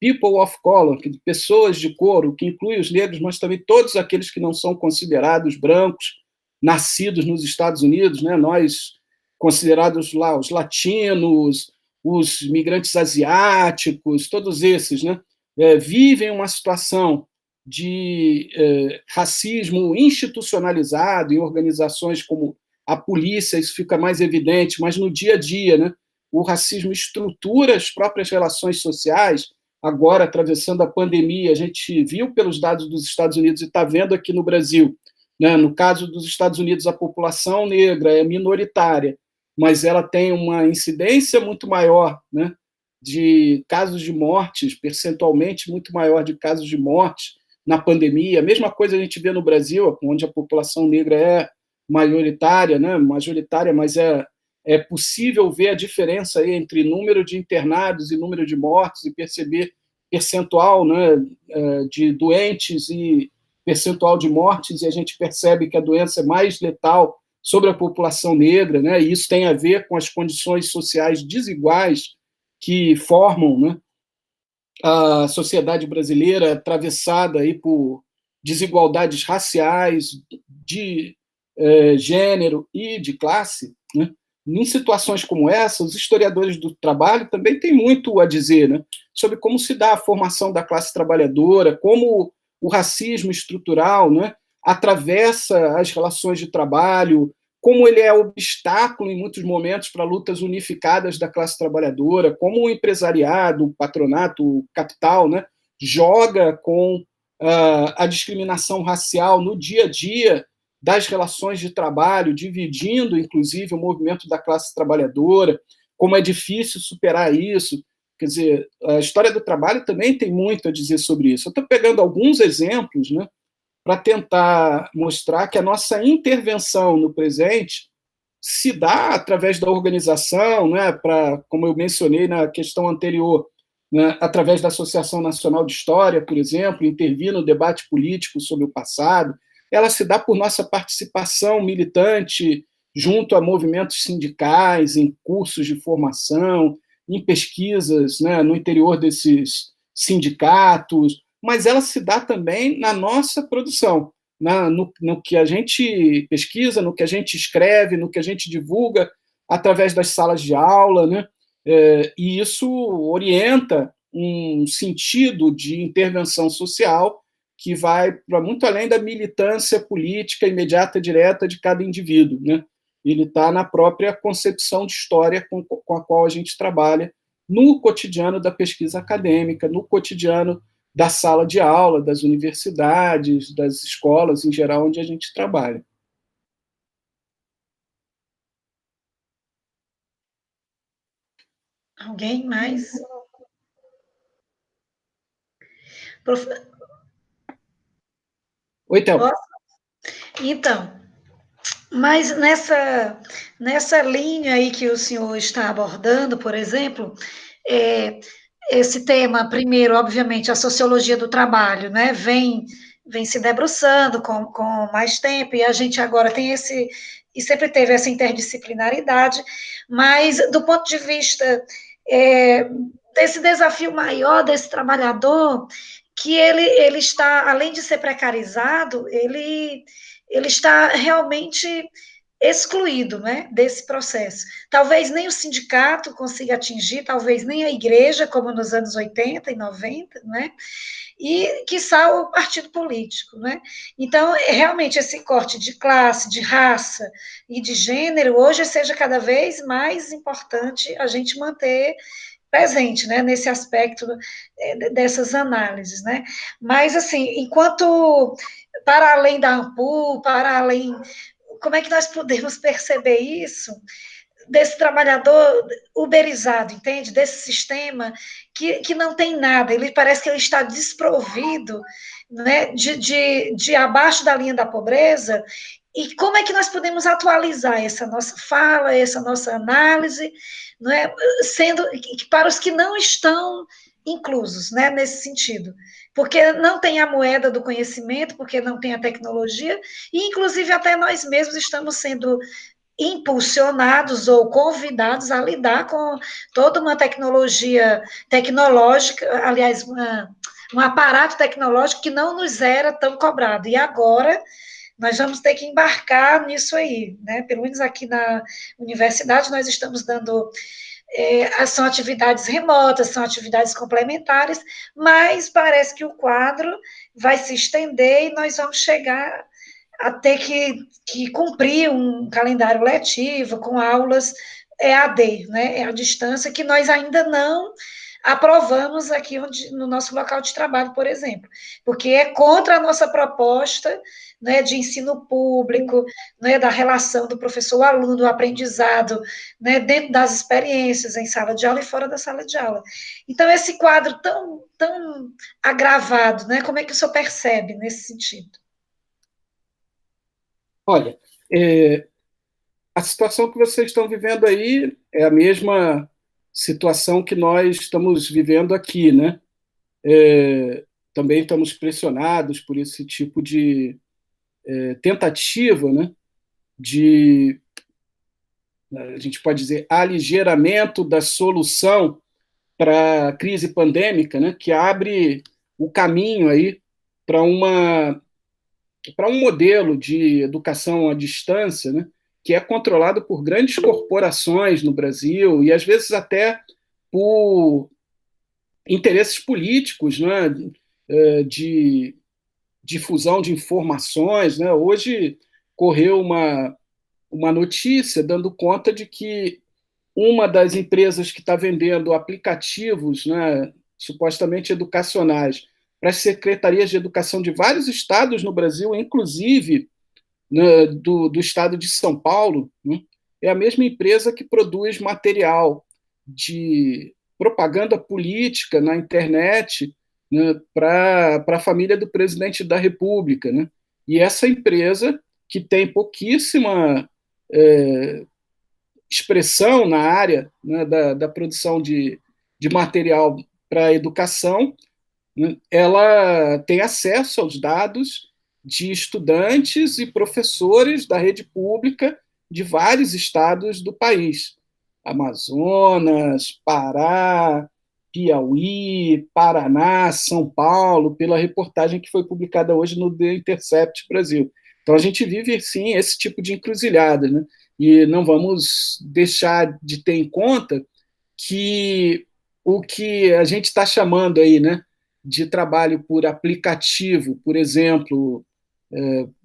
people of color, pessoas de cor, o que inclui os negros, mas também todos aqueles que não são considerados brancos, nascidos nos Estados Unidos, né, nós considerados lá os latinos, os migrantes asiáticos, todos esses, né, vivem uma situação de racismo institucionalizado em organizações como a polícia, isso fica mais evidente, mas no dia a dia, né, o racismo estrutura as próprias relações sociais. Agora, atravessando a pandemia, a gente viu pelos dados dos Estados Unidos e está vendo aqui no Brasil, né, no caso dos Estados Unidos, a população negra é minoritária, mas ela tem uma incidência muito maior, né, de casos de mortes, percentualmente muito maior de casos de mortes na pandemia. A mesma coisa a gente vê no Brasil, onde a população negra é majoritária, né, mas é possível ver a diferença aí entre número de internados e número de mortes e perceber percentual, né, de doentes e percentual de mortes, e a gente percebe que a doença é mais letal sobre a população negra, né, e isso tem a ver com as condições sociais desiguais que formam, né, a sociedade brasileira, atravessada aí por desigualdades raciais, de gênero e de classe, né? em situações como essa, os historiadores do trabalho também têm muito a dizer, né, sobre como se dá a formação da classe trabalhadora, como o racismo estrutural, né, atravessa as relações de trabalho, como ele é obstáculo, em muitos momentos, para lutas unificadas da classe trabalhadora, como o empresariado, o patronato, o capital, né, joga com a discriminação racial no dia a dia das relações de trabalho, dividindo, inclusive, o movimento da classe trabalhadora, como é difícil superar isso. Quer dizer, a história do trabalho também tem muito a dizer sobre isso. Eu estou pegando alguns exemplos, né, para tentar mostrar que a nossa intervenção no presente se dá através da organização, né, como eu mencionei na questão anterior, né, através da Associação Nacional de História, por exemplo, intervir no debate político sobre o passado. Ela se dá por nossa participação militante junto a movimentos sindicais, em cursos de formação, em pesquisas, né, no interior desses sindicatos, mas ela se dá também na nossa produção, no que a gente pesquisa, no que a gente escreve, no que a gente divulga através das salas de aula, né? E isso orienta um sentido de intervenção social que vai para muito além da militância política imediata, direta de cada indivíduo, né? Ele está na própria concepção de história com a qual a gente trabalha no cotidiano da pesquisa acadêmica, no cotidiano da sala de aula, das universidades, das escolas, em geral, onde a gente trabalha. Alguém mais? Oi, Théo. Então, mas nessa linha aí que o senhor está abordando, por exemplo, esse tema, primeiro, obviamente, a sociologia do trabalho, né, vem se debruçando com mais tempo, e a gente agora tem e sempre teve essa interdisciplinaridade, mas do ponto de vista desse desafio maior desse trabalhador, que ele está, além de ser precarizado, ele está realmente excluído, né, desse processo. Talvez nem o sindicato consiga atingir, talvez nem a igreja, como nos anos 80 e 90, né, e, quiçá, o partido político, né? Então, realmente, esse corte de classe, de raça e de gênero, hoje seja cada vez mais importante a gente manter presente, né, nesse aspecto dessas análises, né? Mas, assim, enquanto, para além da AMPU, para além, como é que nós podemos perceber isso? Desse trabalhador uberizado, entende? Desse sistema que não tem nada, ele parece que ele está desprovido, né, de abaixo da linha da pobreza. E como é que nós podemos atualizar essa nossa fala, essa nossa análise, não é, sendo que para os que não estão inclusos, né, nesse sentido, porque não tem a moeda do conhecimento, porque não tem a tecnologia, e inclusive até nós mesmos estamos sendo impulsionados ou convidados a lidar com toda uma tecnologia tecnológica, aliás, um aparato tecnológico que não nos era tão cobrado. E agora nós vamos ter que embarcar nisso aí, né? Pelo menos aqui na universidade nós estamos dando são atividades remotas, são atividades complementares, mas parece que o quadro vai se estender e nós vamos chegar a ter que cumprir um calendário letivo com aulas EAD, né, à distância, que nós ainda não aprovamos aqui no nosso local de trabalho, por exemplo, porque é contra a nossa proposta, né, de ensino público, né, da relação do professor-aluno, do aprendizado, né, dentro das experiências em sala de aula e fora da sala de aula. Então, esse quadro tão agravado, né, como é que o senhor percebe nesse sentido? Olha, a situação que vocês estão vivendo aí é a mesma situação que nós estamos vivendo aqui, né? Também estamos pressionados por esse tipo de tentativa, né? De, a gente pode dizer, aligeramento da solução para a crise pandêmica, né? Que abre o caminho aí para um modelo de educação à distância, né, que é controlado por grandes corporações no Brasil e, às vezes, até por interesses políticos, né, de difusão de informações, né? Hoje correu uma notícia dando conta de que uma das empresas que está vendendo aplicativos, né, supostamente educacionais, para as secretarias de educação de vários estados no Brasil, inclusive, né, do estado de São Paulo, né, é a mesma empresa que produz material de propaganda política na internet, né, para a família do presidente da República. Né? E essa empresa, que tem pouquíssima expressão na área, né, da produção de material para a educação, né, ela tem acesso aos dados de estudantes e professores da rede pública de vários estados do país. Amazonas, Pará, Piauí, Paraná, São Paulo, pela reportagem que foi publicada hoje no The Intercept Brasil. Então, a gente vive, sim, esse tipo de encruzilhada, né? E não vamos deixar de ter em conta que o que a gente está chamando aí, né, de trabalho por aplicativo, por exemplo,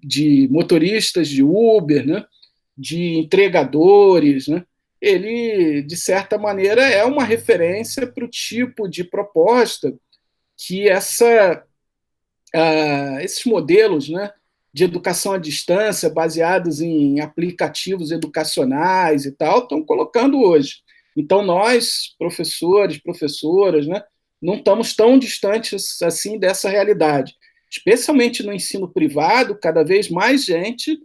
de motoristas de Uber, né, de entregadores, né, ele, de certa maneira, é uma referência para o tipo de proposta que esses modelos, né, de educação à distância, baseados em aplicativos educacionais e tal, estão colocando hoje. Então, nós, professores, professoras, né, não estamos tão distantes assim dessa realidade. Especialmente no ensino privado, cada vez mais gente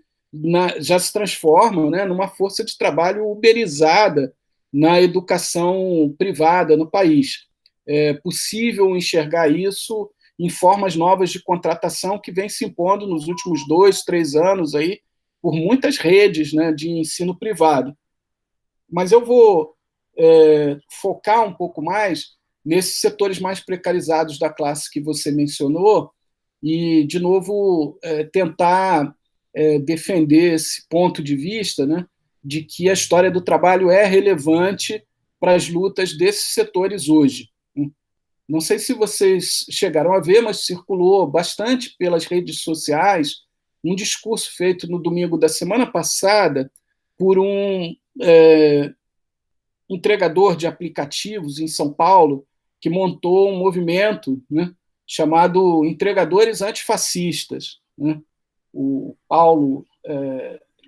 já se transforma, né, numa força de trabalho uberizada na educação privada no país. É possível enxergar isso em formas novas de contratação que vem se impondo nos últimos 2, 3 anos aí, por muitas redes, né, de ensino privado. Mas eu vou focar um pouco mais nesses setores mais precarizados da classe que você mencionou e, de novo, tentar defender esse ponto de vista, né, de que a história do trabalho é relevante para as lutas desses setores hoje. Não sei se vocês chegaram a ver, mas circulou bastante pelas redes sociais um discurso feito no domingo da semana passada por um entregador de aplicativos em São Paulo que montou um movimento, né, chamado Entregadores Antifascistas. Né? O Paulo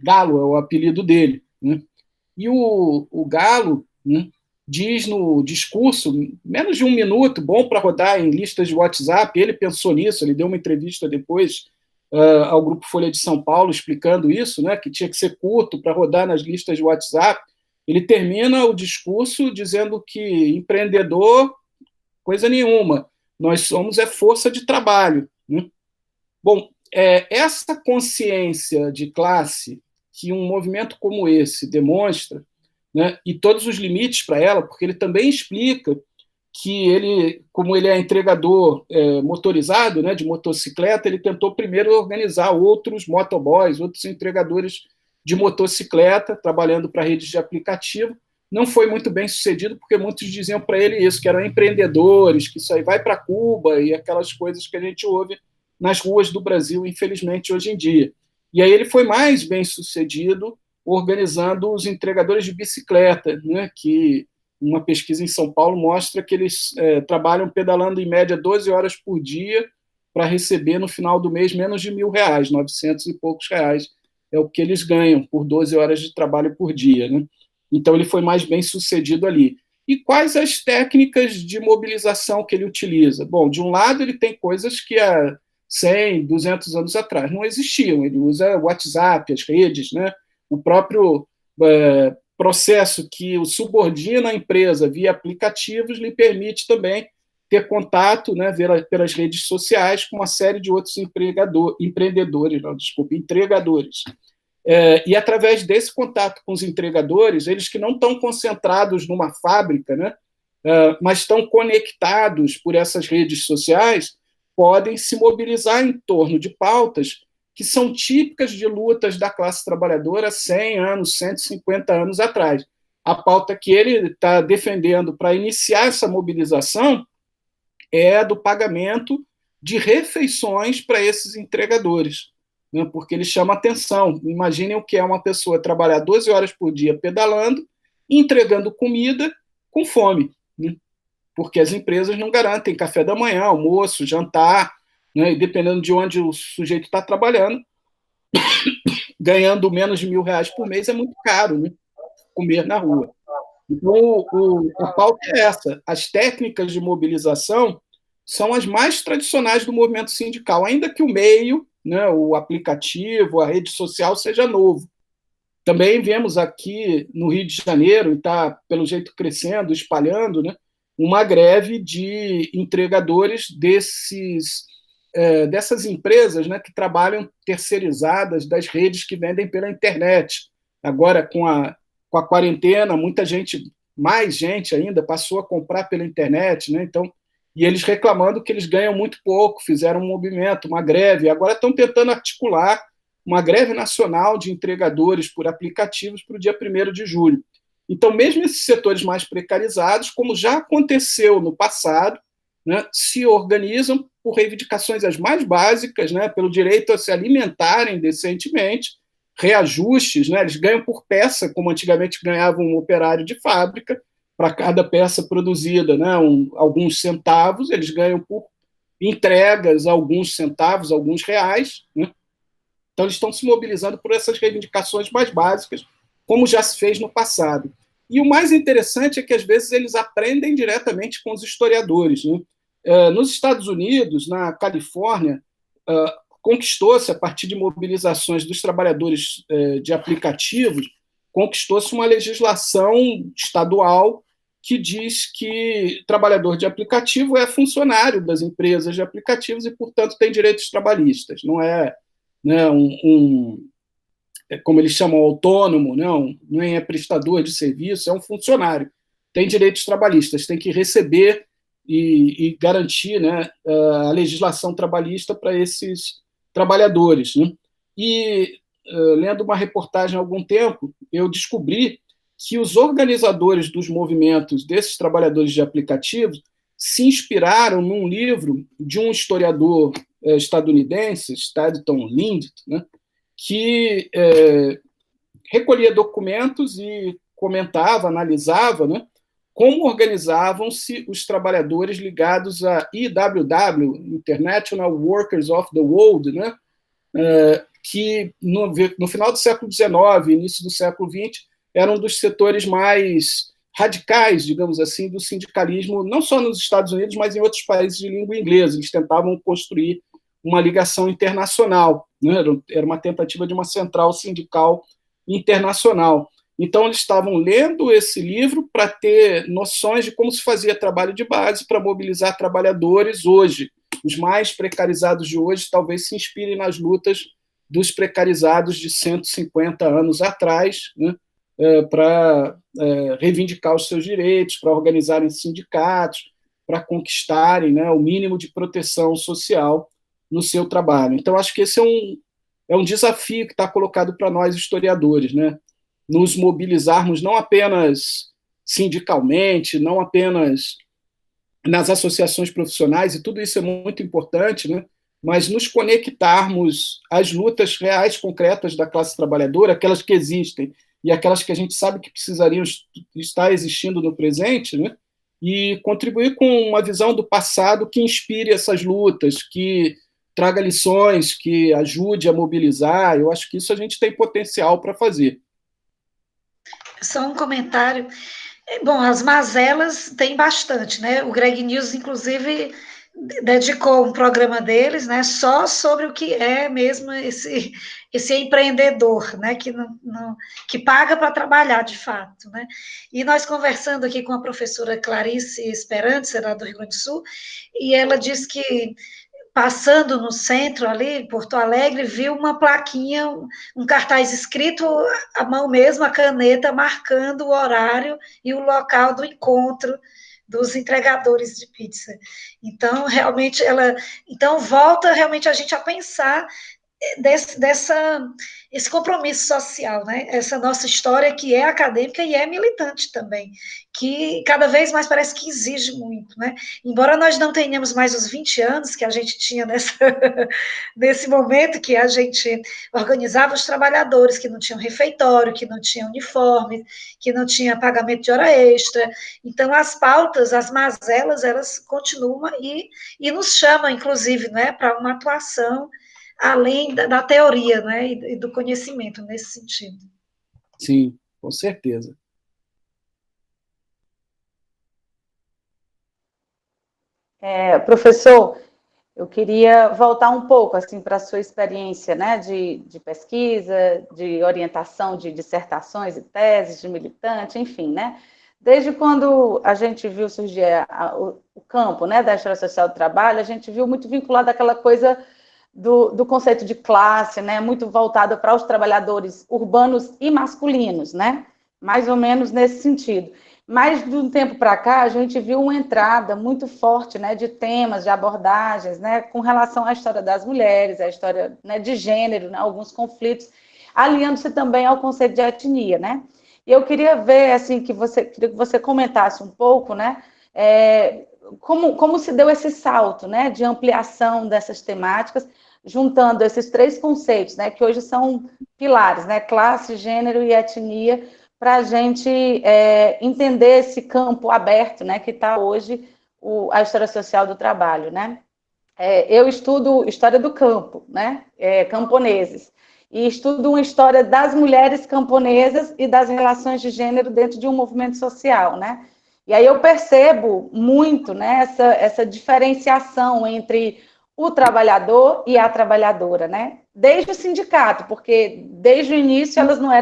Galo é o apelido dele. Né? E o Galo, né, diz no discurso, menos de 1 minuto, bom para rodar em listas de WhatsApp, ele pensou nisso, ele deu uma entrevista depois ao Grupo Folha de São Paulo explicando isso, né, que tinha que ser curto para rodar nas listas de WhatsApp. Ele termina o discurso dizendo que empreendedor, coisa nenhuma, nós somos força de trabalho. Né? Bom, essa consciência de classe que um movimento como esse demonstra, né, e todos os limites para ela, porque ele também explica que ele, como ele é entregador motorizado, né, de motocicleta, ele tentou primeiro organizar outros motoboys, outros entregadores de motocicleta, trabalhando para redes de aplicativo. Não foi muito bem sucedido, porque muitos diziam para ele isso, que eram empreendedores, que isso aí vai para Cuba e aquelas coisas que a gente ouve nas ruas do Brasil, infelizmente, hoje em dia. E aí ele foi mais bem sucedido organizando os entregadores de bicicleta, né, que uma pesquisa em São Paulo mostra que eles trabalham pedalando em média 12 horas por dia para receber no final do mês menos de R$1.000, 900 e poucos reais é o que eles ganham por 12 horas de trabalho por dia. Né? Então ele foi mais bem sucedido ali. E quais as técnicas de mobilização que ele utiliza? Bom, de um lado ele tem coisas que há 100, 200 anos atrás não existiam. Ele usa o WhatsApp, as redes, né? O próprio processo que o subordina a empresa via aplicativos lhe permite também ter contato, né, pelas redes sociais com uma série de outros entregadores. E através desse contato com os entregadores, eles que não estão concentrados numa fábrica, né, mas estão conectados por essas redes sociais, podem se mobilizar em torno de pautas que são típicas de lutas da classe trabalhadora 100 anos, 150 anos atrás. A pauta que ele está defendendo para iniciar essa mobilização é do pagamento de refeições para esses entregadores, né? Porque ele chama atenção. Imaginem o que é uma pessoa trabalhar 12 horas por dia pedalando, entregando comida com fome, né? Porque as empresas não garantem café da manhã, almoço, jantar, né? E dependendo de onde o sujeito está trabalhando, ganhando menos de R$ 1.000 por mês é muito caro, né? Comer na rua. Então, a pauta é essa. As técnicas de mobilização são as mais tradicionais do movimento sindical, ainda que o meio, né, o aplicativo, a rede social seja novo. Também vemos aqui no Rio de Janeiro, e está, pelo jeito, crescendo, espalhando, né, uma greve de entregadores dessas empresas, né, que trabalham terceirizadas das redes que vendem pela internet. Agora, com a quarentena, muita gente, mais gente ainda, passou a comprar pela internet, né? Então, e eles reclamando que eles ganham muito pouco, fizeram um movimento, uma greve, agora estão tentando articular uma greve nacional de entregadores por aplicativos para o dia 1º de julho. Então, mesmo esses setores mais precarizados, como já aconteceu no passado, né, se organizam por reivindicações as mais básicas, né, pelo direito a se alimentarem decentemente, reajustes, né, eles ganham por peça, como antigamente ganhava um operário de fábrica, para cada peça produzida, né, alguns centavos, eles ganham por entregas, alguns centavos, alguns reais, né? Então, eles estão se mobilizando por essas reivindicações mais básicas, como já se fez no passado. E o mais interessante é que, às vezes, eles aprendem diretamente com os historiadores, né? Nos Estados Unidos, na Califórnia, conquistou-se, a partir de mobilizações dos trabalhadores de aplicativos, conquistou-se uma legislação estadual que diz que trabalhador de aplicativo é funcionário das empresas de aplicativos e, portanto, tem direitos trabalhistas. Não é, né, como eles chamam, autônomo, não é prestador de serviço, é um funcionário. Tem direitos trabalhistas, tem que receber e garantir, né, a legislação trabalhista para esses trabalhadores, né? E, lendo uma reportagem há algum tempo, eu descobri que os organizadores dos movimentos desses trabalhadores de aplicativos se inspiraram num livro de um historiador estadunidense, Staditon Lind, né, que recolhia documentos e comentava, analisava, né, como organizavam-se os trabalhadores ligados à IWW, International Workers of the World, né, que no final do século XIX, início do século XX, eram um dos setores mais radicais, digamos assim, do sindicalismo, não só nos Estados Unidos, mas em outros países de língua inglesa. Eles tentavam construir uma ligação internacional, né? Era uma tentativa de uma central sindical internacional. Então, eles estavam lendo esse livro para ter noções de como se fazia trabalho de base para mobilizar trabalhadores hoje. Os mais precarizados de hoje talvez se inspirem nas lutas dos precarizados de 150 anos atrás, né, para reivindicar os seus direitos, para organizarem sindicatos, para conquistarem, né, o mínimo de proteção social no seu trabalho. Então, acho que esse é um desafio que está colocado para nós, historiadores, né? Nos mobilizarmos não apenas sindicalmente, não apenas nas associações profissionais, e tudo isso é muito importante, né? Mas nos conectarmos às lutas reais, concretas da classe trabalhadora, aquelas que existem e aquelas que a gente sabe que precisariam estar existindo no presente, né? E contribuir com uma visão do passado que inspire essas lutas, que traga lições, que ajude a mobilizar. Eu acho que isso a gente tem potencial para fazer. Só um comentário. Bom, as mazelas tem bastante, né? O Greg News, inclusive, dedicou um programa deles, né, só sobre o que é mesmo esse empreendedor, né, que paga para trabalhar, de fato, né? E nós conversando aqui com a professora Clarice Esperança, lá do Rio Grande do Sul, e ela disse que passando no centro ali, em Porto Alegre, viu uma plaquinha, um cartaz escrito à mão mesmo, a caneta, marcando o horário e o local do encontro dos entregadores de pizza. Então, realmente, então volta realmente a gente a pensar esse compromisso social, né? Essa nossa história que é acadêmica e é militante também, que cada vez mais parece que exige muito, né? Embora nós não tenhamos mais os 20 anos que a gente tinha nesse momento que a gente organizava os trabalhadores, que não tinham refeitório, que não tinham uniforme, que não tinha pagamento de hora extra. Então, as pautas, as mazelas, elas continuam e nos chamam, inclusive, né, para uma atuação além da teoria, né, e do conhecimento nesse sentido. Sim, com certeza. Professor, eu queria voltar um pouco assim para a sua experiência, né, de pesquisa, de orientação de dissertações e teses, de militante, enfim, né? Desde quando a gente viu surgir o campo, né, da história social do trabalho, a gente viu muito vinculado àquela coisa do conceito de classe, né, muito voltado para os trabalhadores urbanos e masculinos, né, mais ou menos nesse sentido. Mas, de um tempo para cá, a gente viu uma entrada muito forte, né, de temas, de abordagens, né, com relação à história das mulheres, à história, né, de gênero, né, alguns conflitos, aliando-se também ao conceito de etnia, né. E eu queria ver, assim, queria que você comentasse um pouco, né, como se deu esse salto, né, de ampliação dessas temáticas, juntando esses três conceitos, né, que hoje são pilares, né, classe, gênero e etnia, para a gente entender esse campo aberto, né, que está hoje a história social do trabalho, né. Eu estudo história do campo, né, camponeses, e estudo uma história das mulheres camponesas e das relações de gênero dentro de um movimento social, né. E aí eu percebo muito, né, essa diferenciação entre o trabalhador e a trabalhadora, né? Desde o sindicato, porque desde o início elas não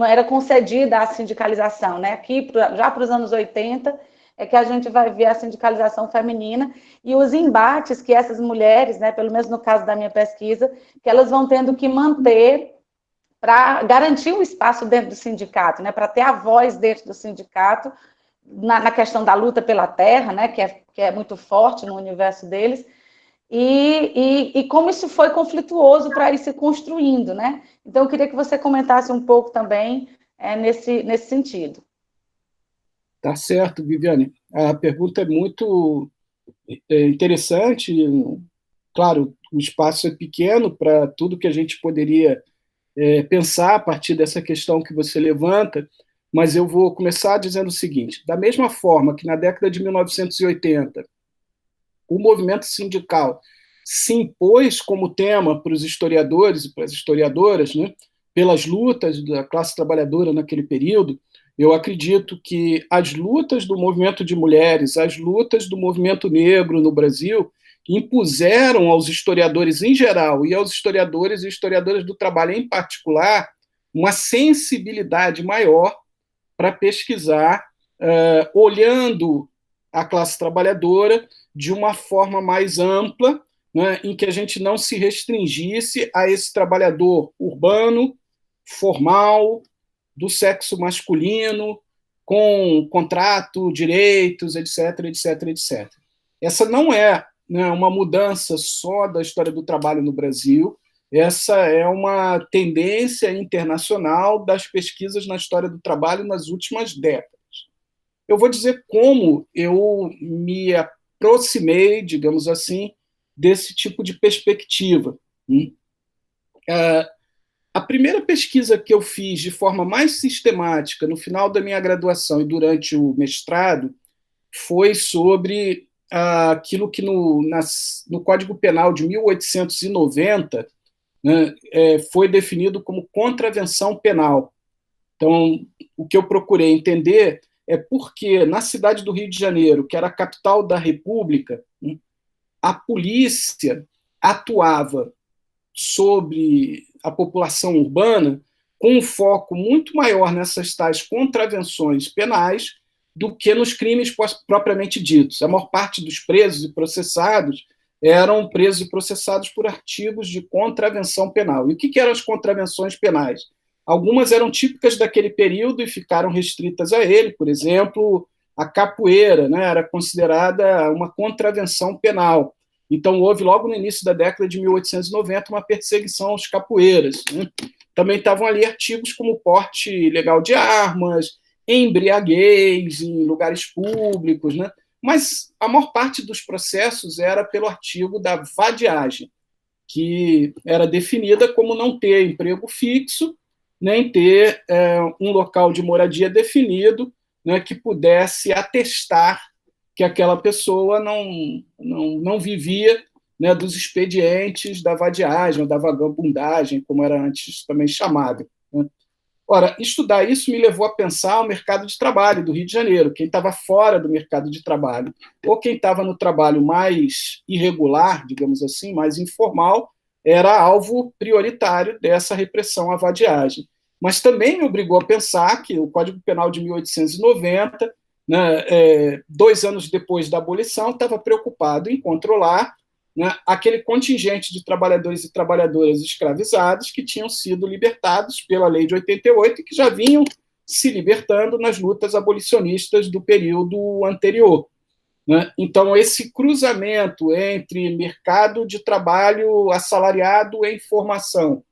era concedida a sindicalização, né? Aqui, já para os anos 80, é que a gente vai ver a sindicalização feminina e os embates que essas mulheres, né, pelo menos no caso da minha pesquisa, que elas vão tendo que manter para garantir um espaço dentro do sindicato, né, para ter a voz dentro do sindicato, na questão da luta pela terra, né, que é muito forte no universo deles, e como isso foi conflituoso para ir se construindo, né? Então, eu queria que você comentasse um pouco também nesse sentido. Tá certo, Viviane. A pergunta é muito interessante. Claro, o espaço é pequeno para tudo que a gente poderia pensar a partir dessa questão que você levanta, mas eu vou começar dizendo o seguinte: da mesma forma que na década de 1980 o movimento sindical se impôs como tema para os historiadores e para as historiadoras, né, pelas lutas da classe trabalhadora naquele período, eu acredito que as lutas do movimento de mulheres, as lutas do movimento negro no Brasil, impuseram aos historiadores em geral e aos historiadores e historiadoras do trabalho em particular uma sensibilidade maior para pesquisar, olhando a classe trabalhadora de uma forma mais ampla, né, em que a gente não se restringisse a esse trabalhador urbano, formal, do sexo masculino, com contrato, direitos, etc, etc, etc. Essa não é, né, uma mudança só da história do trabalho no Brasil, essa é uma tendência internacional das pesquisas na história do trabalho nas últimas décadas. Eu vou dizer como eu me aproximei, digamos assim, desse tipo de perspectiva. A primeira pesquisa que eu fiz de forma mais sistemática no final da minha graduação e durante o mestrado foi sobre aquilo que no Código Penal de 1890, né, foi definido como contravenção penal. Então, o que eu procurei entender é porque na cidade do Rio de Janeiro, que era a capital da República, a polícia atuava sobre a população urbana com um foco muito maior nessas tais contravenções penais do que nos crimes propriamente ditos. A maior parte dos presos e processados eram presos e processados por artigos de contravenção penal. E o que eram as contravenções penais? Algumas eram típicas daquele período e ficaram restritas a ele. Por exemplo, a capoeira, né, era considerada uma contravenção penal. Então, houve, logo no início da década de 1890, uma perseguição aos capoeiras. Né? Também estavam ali artigos como porte ilegal de armas, embriaguez em lugares públicos, né? Mas a maior parte dos processos era pelo artigo da vadiagem, que era definida como não ter emprego fixo, nem ter um local de moradia definido, né, que pudesse atestar que aquela pessoa não vivia, né, dos expedientes da vadiagem ou da vagabundagem, como era antes também chamado. Né? Ora, estudar isso me levou a pensar o mercado de trabalho do Rio de Janeiro, quem estava fora do mercado de trabalho, ou quem estava no trabalho mais irregular, digamos assim, mais informal, era alvo prioritário dessa repressão à vadiagem. Mas também me obrigou a pensar que o Código Penal de 1890, né, 2 anos depois da abolição, estava preocupado em controlar, né, aquele contingente de trabalhadores e trabalhadoras escravizados que tinham sido libertados pela Lei de 88 e que já vinham se libertando nas lutas abolicionistas do período anterior. Né? Então, esse cruzamento entre mercado de trabalho assalariado em formação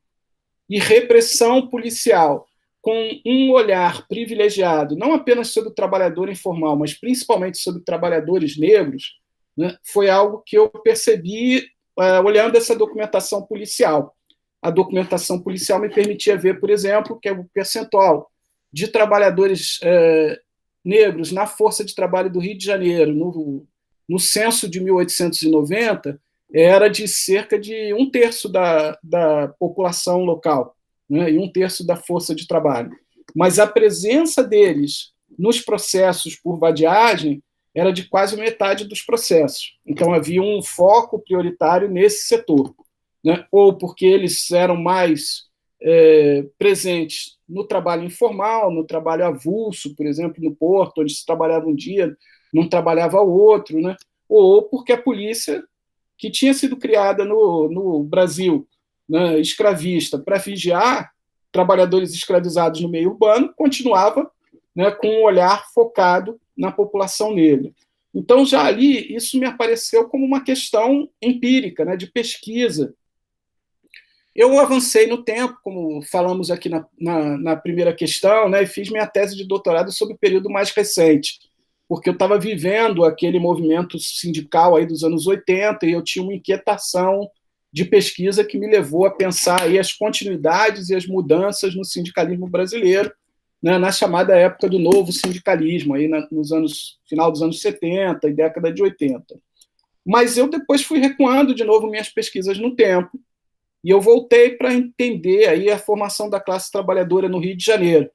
e repressão policial, com um olhar privilegiado, não apenas sobre o trabalhador informal, mas principalmente sobre trabalhadores negros, né, foi algo que eu percebi olhando essa documentação policial. A documentação policial me permitia ver, por exemplo, que o percentual de trabalhadores negros na força de trabalho do Rio de Janeiro, no censo de 1890, era de cerca de 1/3 da população local, né, e 1/3 da força de trabalho. Mas a presença deles nos processos por vadiagem era de quase metade dos processos. Então, havia um foco prioritário nesse setor. Né? Ou porque eles eram mais presentes no trabalho informal, no trabalho avulso, por exemplo, no porto, onde se trabalhava um dia, não trabalhava o outro, né? Ou porque a polícia, que tinha sido criada no Brasil, né, escravista, para vigiar trabalhadores escravizados no meio urbano, continuava, né, com um olhar focado na população negra. Então, já ali, isso me apareceu como uma questão empírica, né, de pesquisa. Eu avancei no tempo, como falamos aqui na primeira questão, né, e fiz minha tese de doutorado sobre o período mais recente, porque eu estava vivendo aquele movimento sindical aí dos anos 80 e eu tinha uma inquietação de pesquisa que me levou a pensar aí as continuidades e as mudanças no sindicalismo brasileiro, né, na chamada época do novo sindicalismo, aí final dos anos 70 e década de 80. Mas eu depois fui recuando de novo minhas pesquisas no tempo, e eu voltei para entender aí a formação da classe trabalhadora no Rio de Janeiro.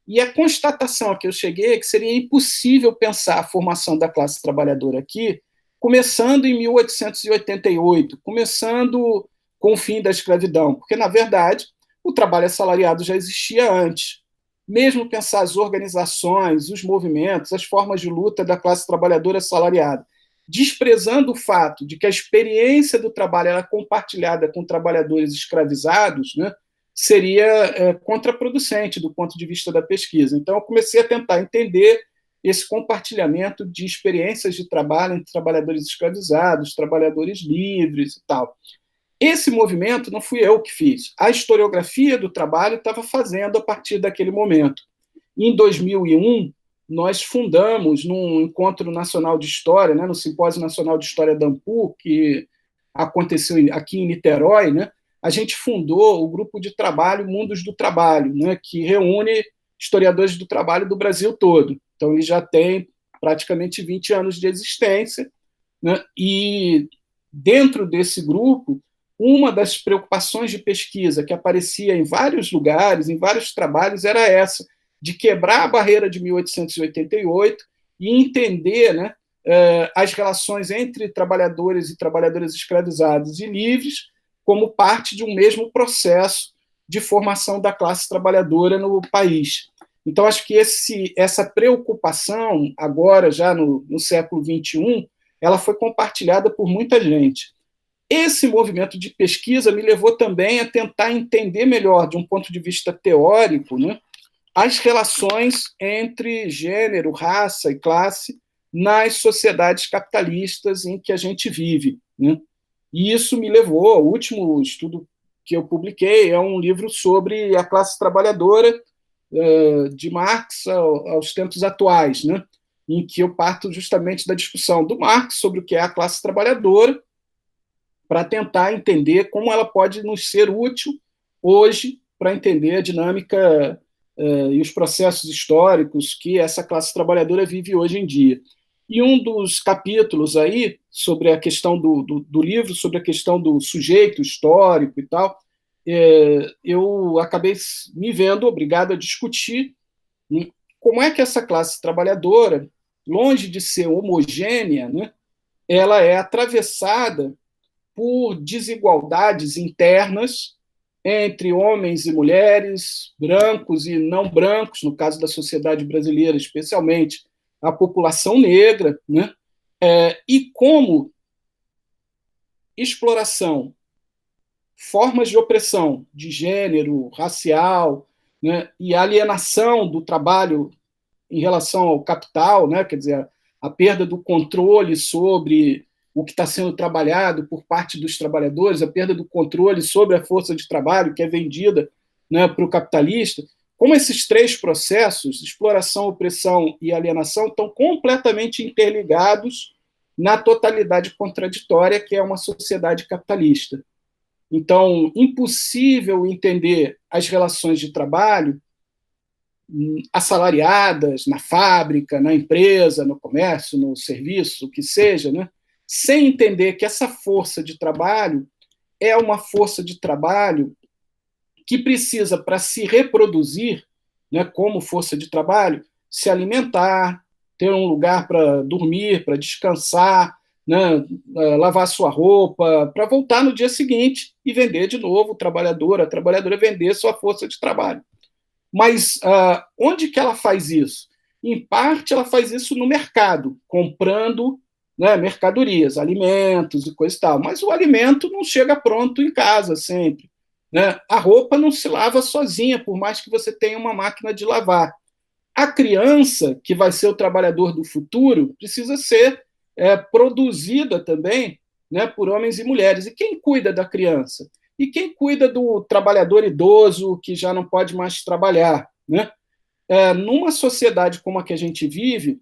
E a constatação a que eu cheguei é que seria impossível pensar a formação da classe trabalhadora aqui começando em 1888, começando com o fim da escravidão, porque, na verdade, o trabalho assalariado já existia antes. Mesmo pensar as organizações, os movimentos, as formas de luta da classe trabalhadora assalariada, desprezando o fato de que a experiência do trabalho era compartilhada com trabalhadores escravizados, né, seria contraproducente do ponto de vista da pesquisa. Então, eu comecei a tentar entender esse compartilhamento de experiências de trabalho entre trabalhadores escravizados, trabalhadores livres e tal. Esse movimento não fui eu que fiz. A historiografia do trabalho estava fazendo a partir daquele momento. Em 2001, nós fundamos, num Encontro Nacional de História, né, no Simpósio Nacional de História da AMPU, que aconteceu aqui em Niterói, né, a gente fundou o grupo de trabalho Mundos do Trabalho, né, que reúne historiadores do trabalho do Brasil todo. Então, ele já tem praticamente 20 anos de existência, né, e dentro desse grupo, uma das preocupações de pesquisa que aparecia em vários lugares, em vários trabalhos, era essa, de quebrar a barreira de 1888 e entender, né, as relações entre trabalhadores e trabalhadoras escravizados e livres como parte de um mesmo processo de formação da classe trabalhadora no país. Então, acho que essa preocupação, agora, já no século XXI, ela foi compartilhada por muita gente. Esse movimento de pesquisa me levou também a tentar entender melhor, de um ponto de vista teórico, né, as relações entre gênero, raça e classe nas sociedades capitalistas em que a gente vive. né? E isso me levou, o último estudo que eu publiquei é um livro sobre a classe trabalhadora de Marx aos tempos atuais, né? Em que eu parto justamente da discussão do Marx sobre o que é a classe trabalhadora, para tentar entender como ela pode nos ser útil hoje para entender a dinâmica e os processos históricos que essa classe trabalhadora vive hoje em dia. E um dos capítulos aí, sobre a questão do livro, sobre a questão do sujeito histórico e tal, eu acabei me vendo obrigado a discutir como é que essa classe trabalhadora, longe de ser homogênea, né, ela é atravessada por desigualdades internas entre homens e mulheres, brancos e não brancos, no caso da sociedade brasileira, especialmente a população negra, né? E como exploração, formas de opressão de gênero, racial, né, e alienação do trabalho em relação ao capital, né, quer dizer, a perda do controle sobre o que está sendo trabalhado por parte dos trabalhadores, a perda do controle sobre a força de trabalho que é vendida, né, para o capitalista, como esses três processos, exploração, opressão e alienação, estão completamente interligados na totalidade contraditória que é uma sociedade capitalista. Então, impossível entender as relações de trabalho assalariadas na fábrica, na empresa, no comércio, no serviço, o que seja, né, sem entender que essa força de trabalho é uma força de trabalho que precisa, para se reproduzir, né, como força de trabalho, se alimentar, ter um lugar para dormir, para descansar, né, lavar sua roupa, para voltar no dia seguinte e vender de novo, a trabalhadora vender sua força de trabalho. Mas onde que ela faz isso? Em parte, ela faz isso no mercado, comprando, né, mercadorias, alimentos e coisa e tal. Mas o alimento não chega pronto em casa sempre, né? A roupa não se lava sozinha, por mais que você tenha uma máquina de lavar. A criança, que vai ser o trabalhador do futuro, precisa ser produzida também, né, por homens e mulheres. E quem cuida da criança? E quem cuida do trabalhador idoso que já não pode mais trabalhar, né? Numa sociedade como a que a gente vive,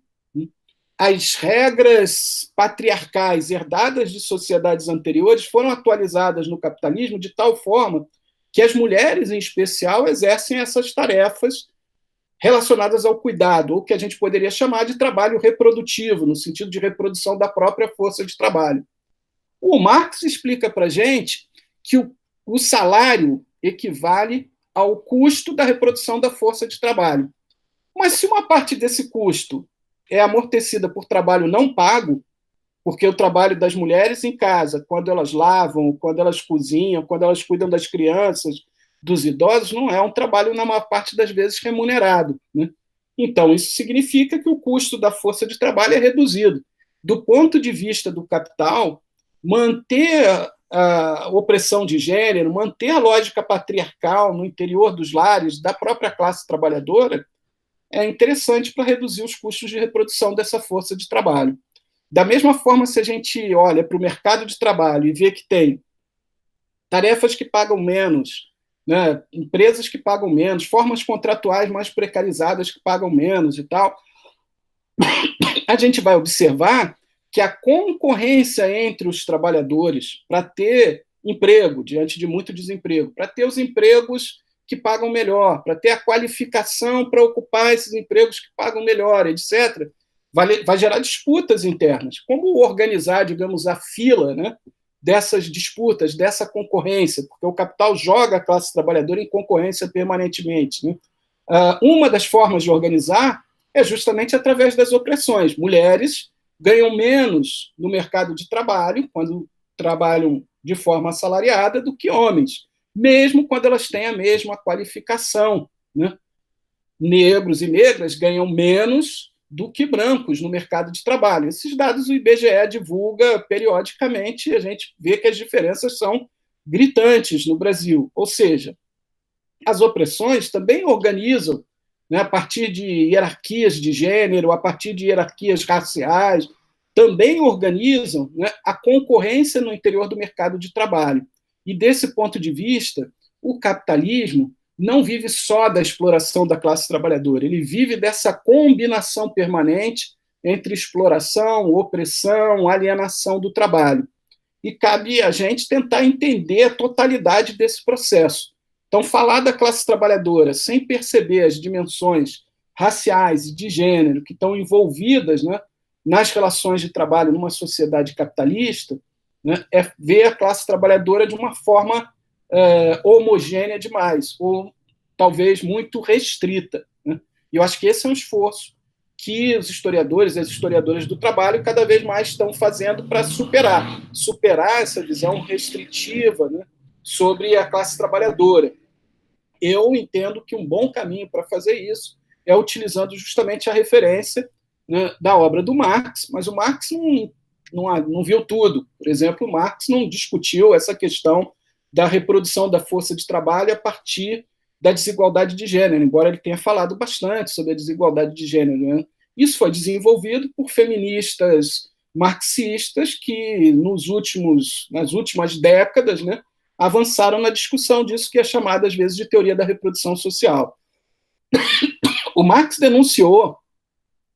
as regras patriarcais herdadas de sociedades anteriores foram atualizadas no capitalismo de tal forma que as mulheres, em especial, exercem essas tarefas relacionadas ao cuidado, ou que a gente poderia chamar de trabalho reprodutivo, no sentido de reprodução da própria força de trabalho. O Marx explica para a gente que o salário equivale ao custo da reprodução da força de trabalho. Mas se uma parte desse custo é amortecida por trabalho não pago, porque o trabalho das mulheres em casa, quando elas lavam, quando elas cozinham, quando elas cuidam das crianças, dos idosos, não é um trabalho, na maior parte das vezes, remunerado, né? Então, isso significa que o custo da força de trabalho é reduzido. Do ponto de vista do capital, manter a opressão de gênero, manter a lógica patriarcal no interior dos lares da própria classe trabalhadora é interessante para reduzir os custos de reprodução dessa força de trabalho. Da mesma forma, se a gente olha para o mercado de trabalho e vê que tem tarefas que pagam menos, né, empresas que pagam menos, formas contratuais mais precarizadas que pagam menos e tal, a gente vai observar que a concorrência entre os trabalhadores para ter emprego, diante de muito desemprego, para ter os empregos que pagam melhor, para ter a qualificação para ocupar esses empregos que pagam melhor, etc., vai gerar disputas internas. Como organizar, digamos, a fila, né, dessas disputas, dessa concorrência, porque o capital joga a classe trabalhadora em concorrência permanentemente, né? Uma das formas de organizar é justamente através das opressões. Mulheres ganham menos no mercado de trabalho, quando trabalham de forma assalariada, do que homens, mesmo quando elas têm a mesma qualificação, né? Negros e negras ganham menos do que brancos no mercado de trabalho. Esses dados o IBGE divulga periodicamente e a gente vê que as diferenças são gritantes no Brasil. Ou seja, as opressões também organizam, né, a partir de hierarquias de gênero, a partir de hierarquias raciais, também organizam, né, a concorrência no interior do mercado de trabalho. E, desse ponto de vista, o capitalismo não vive só da exploração da classe trabalhadora, ele vive dessa combinação permanente entre exploração, opressão, alienação do trabalho. E cabe a gente tentar entender a totalidade desse processo. Então, falar da classe trabalhadora sem perceber as dimensões raciais e de gênero que estão envolvidas, né, nas relações de trabalho numa sociedade capitalista, né, é ver a classe trabalhadora de uma forma homogênea demais, ou talvez muito restrita. Né? E eu acho que esse é um esforço que os historiadores e as historiadoras do trabalho cada vez mais estão fazendo para superar essa visão restritiva, né, sobre a classe trabalhadora. Eu entendo que um bom caminho para fazer isso é utilizando justamente a referência, né, da obra do Marx, mas o Marx não viu tudo. Por exemplo, o Marx não discutiu essa questão da reprodução da força de trabalho a partir da desigualdade de gênero, embora ele tenha falado bastante sobre a desigualdade de gênero. Né? Isso foi desenvolvido por feministas marxistas que, nas últimas décadas, né, avançaram na discussão disso que é chamada, às vezes, de teoria da reprodução social. O Marx denunciou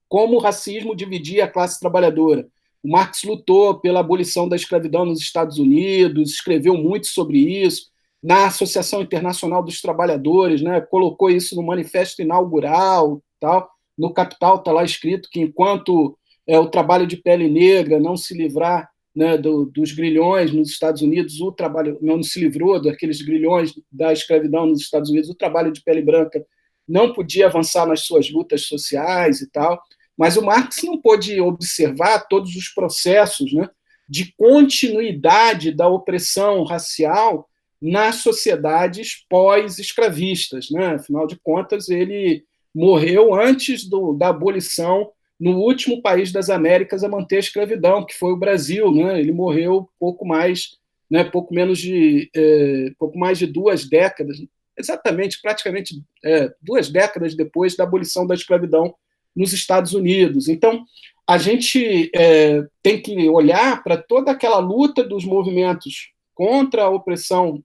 como o racismo dividia a classe trabalhadora. O Marx lutou pela abolição da escravidão nos Estados Unidos, escreveu muito sobre isso, na Associação Internacional dos Trabalhadores, né, colocou isso no manifesto inaugural, tal. No Capital está lá escrito que enquanto o trabalho de pele negra não se livrar, né, dos grilhões nos Estados Unidos, o trabalho não se livrou daqueles grilhões da escravidão nos Estados Unidos, o trabalho de pele branca não podia avançar nas suas lutas sociais e tal. Mas o Marx não pôde observar todos os processos, né, de continuidade da opressão racial nas sociedades pós-escravistas. Né? Afinal de contas, ele morreu antes da abolição no último país das Américas a manter a escravidão, que foi o Brasil. Né? Ele morreu pouco mais de 2 décadas, exatamente, praticamente 2 décadas depois da abolição da escravidão nos Estados Unidos. Então, a gente tem que olhar para toda aquela luta dos movimentos contra a opressão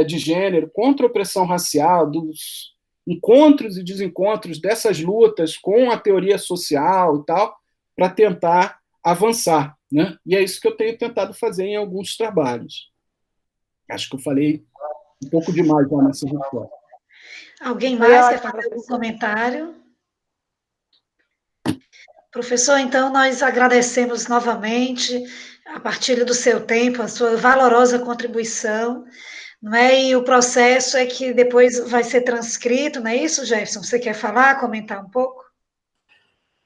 de gênero, contra a opressão racial, dos encontros e desencontros dessas lutas com a teoria social e tal, para tentar avançar. Né? E é isso que eu tenho tentado fazer em alguns trabalhos. Acho que eu falei um pouco demais já nessa resposta. Alguém mais quer fazer algum comentário? Professor, então, nós agradecemos novamente a partilha do seu tempo, a sua valorosa contribuição, não é? E o processo é que depois vai ser transcrito, não é isso, Jefferson? Você quer falar, comentar um pouco?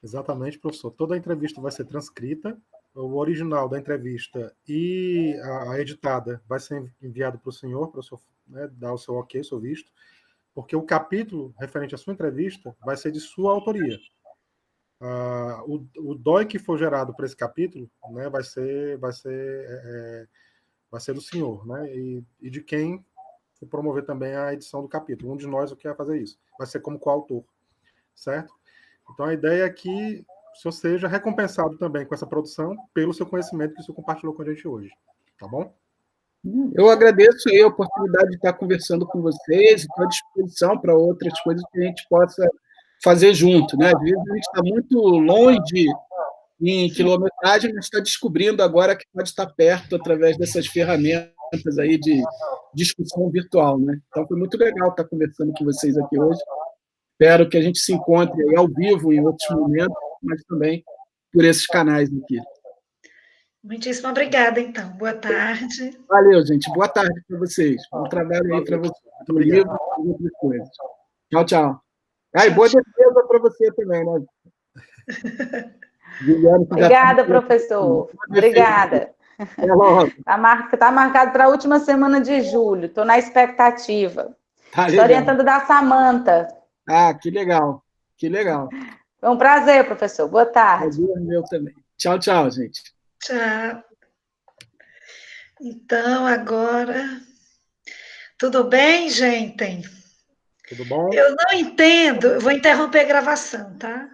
Exatamente, professor. Toda a entrevista vai ser transcrita, o original da entrevista e a editada vai ser enviado para o senhor, para o senhor, né, dar o seu ok, o seu visto, porque o capítulo referente à sua entrevista vai ser de sua autoria. O DOI que for gerado para esse capítulo, né, vai ser do senhor, né, e de quem promover também a edição do capítulo. Um de nós que vai fazer isso. Vai ser como coautor, certo? Então, a ideia é que o senhor seja recompensado também com essa produção pelo seu conhecimento que o senhor compartilhou com a gente hoje. Tá bom? Eu agradeço aí a oportunidade de estar conversando com vocês e estou à disposição para outras coisas que a gente possa fazer junto. Né? Às vezes a gente está muito longe em quilometragem, mas está descobrindo agora que pode estar perto através dessas ferramentas aí de discussão virtual. Né? Então, foi muito legal estar conversando com vocês aqui hoje. Espero que a gente se encontre aí ao vivo em outros momentos, mas também por esses canais aqui. Muitíssimo obrigada, então. Boa tarde. Valeu, gente. Boa tarde para vocês. Bom trabalho aí para vocês. Do livro e outras coisas. Tchau, tchau. E boa defesa para você também, né? Obrigada, professor. Obrigada. Está marcado para a última semana de julho. Estou na expectativa. Estou orientando da Samanta. Que legal. Que legal. Foi um prazer, professor. Boa tarde. Prazer meu também. Tchau, tchau, gente. Tchau. Então, agora... Tudo bem, gente? Tudo bom? Eu não entendo. Eu vou interromper a gravação, tá?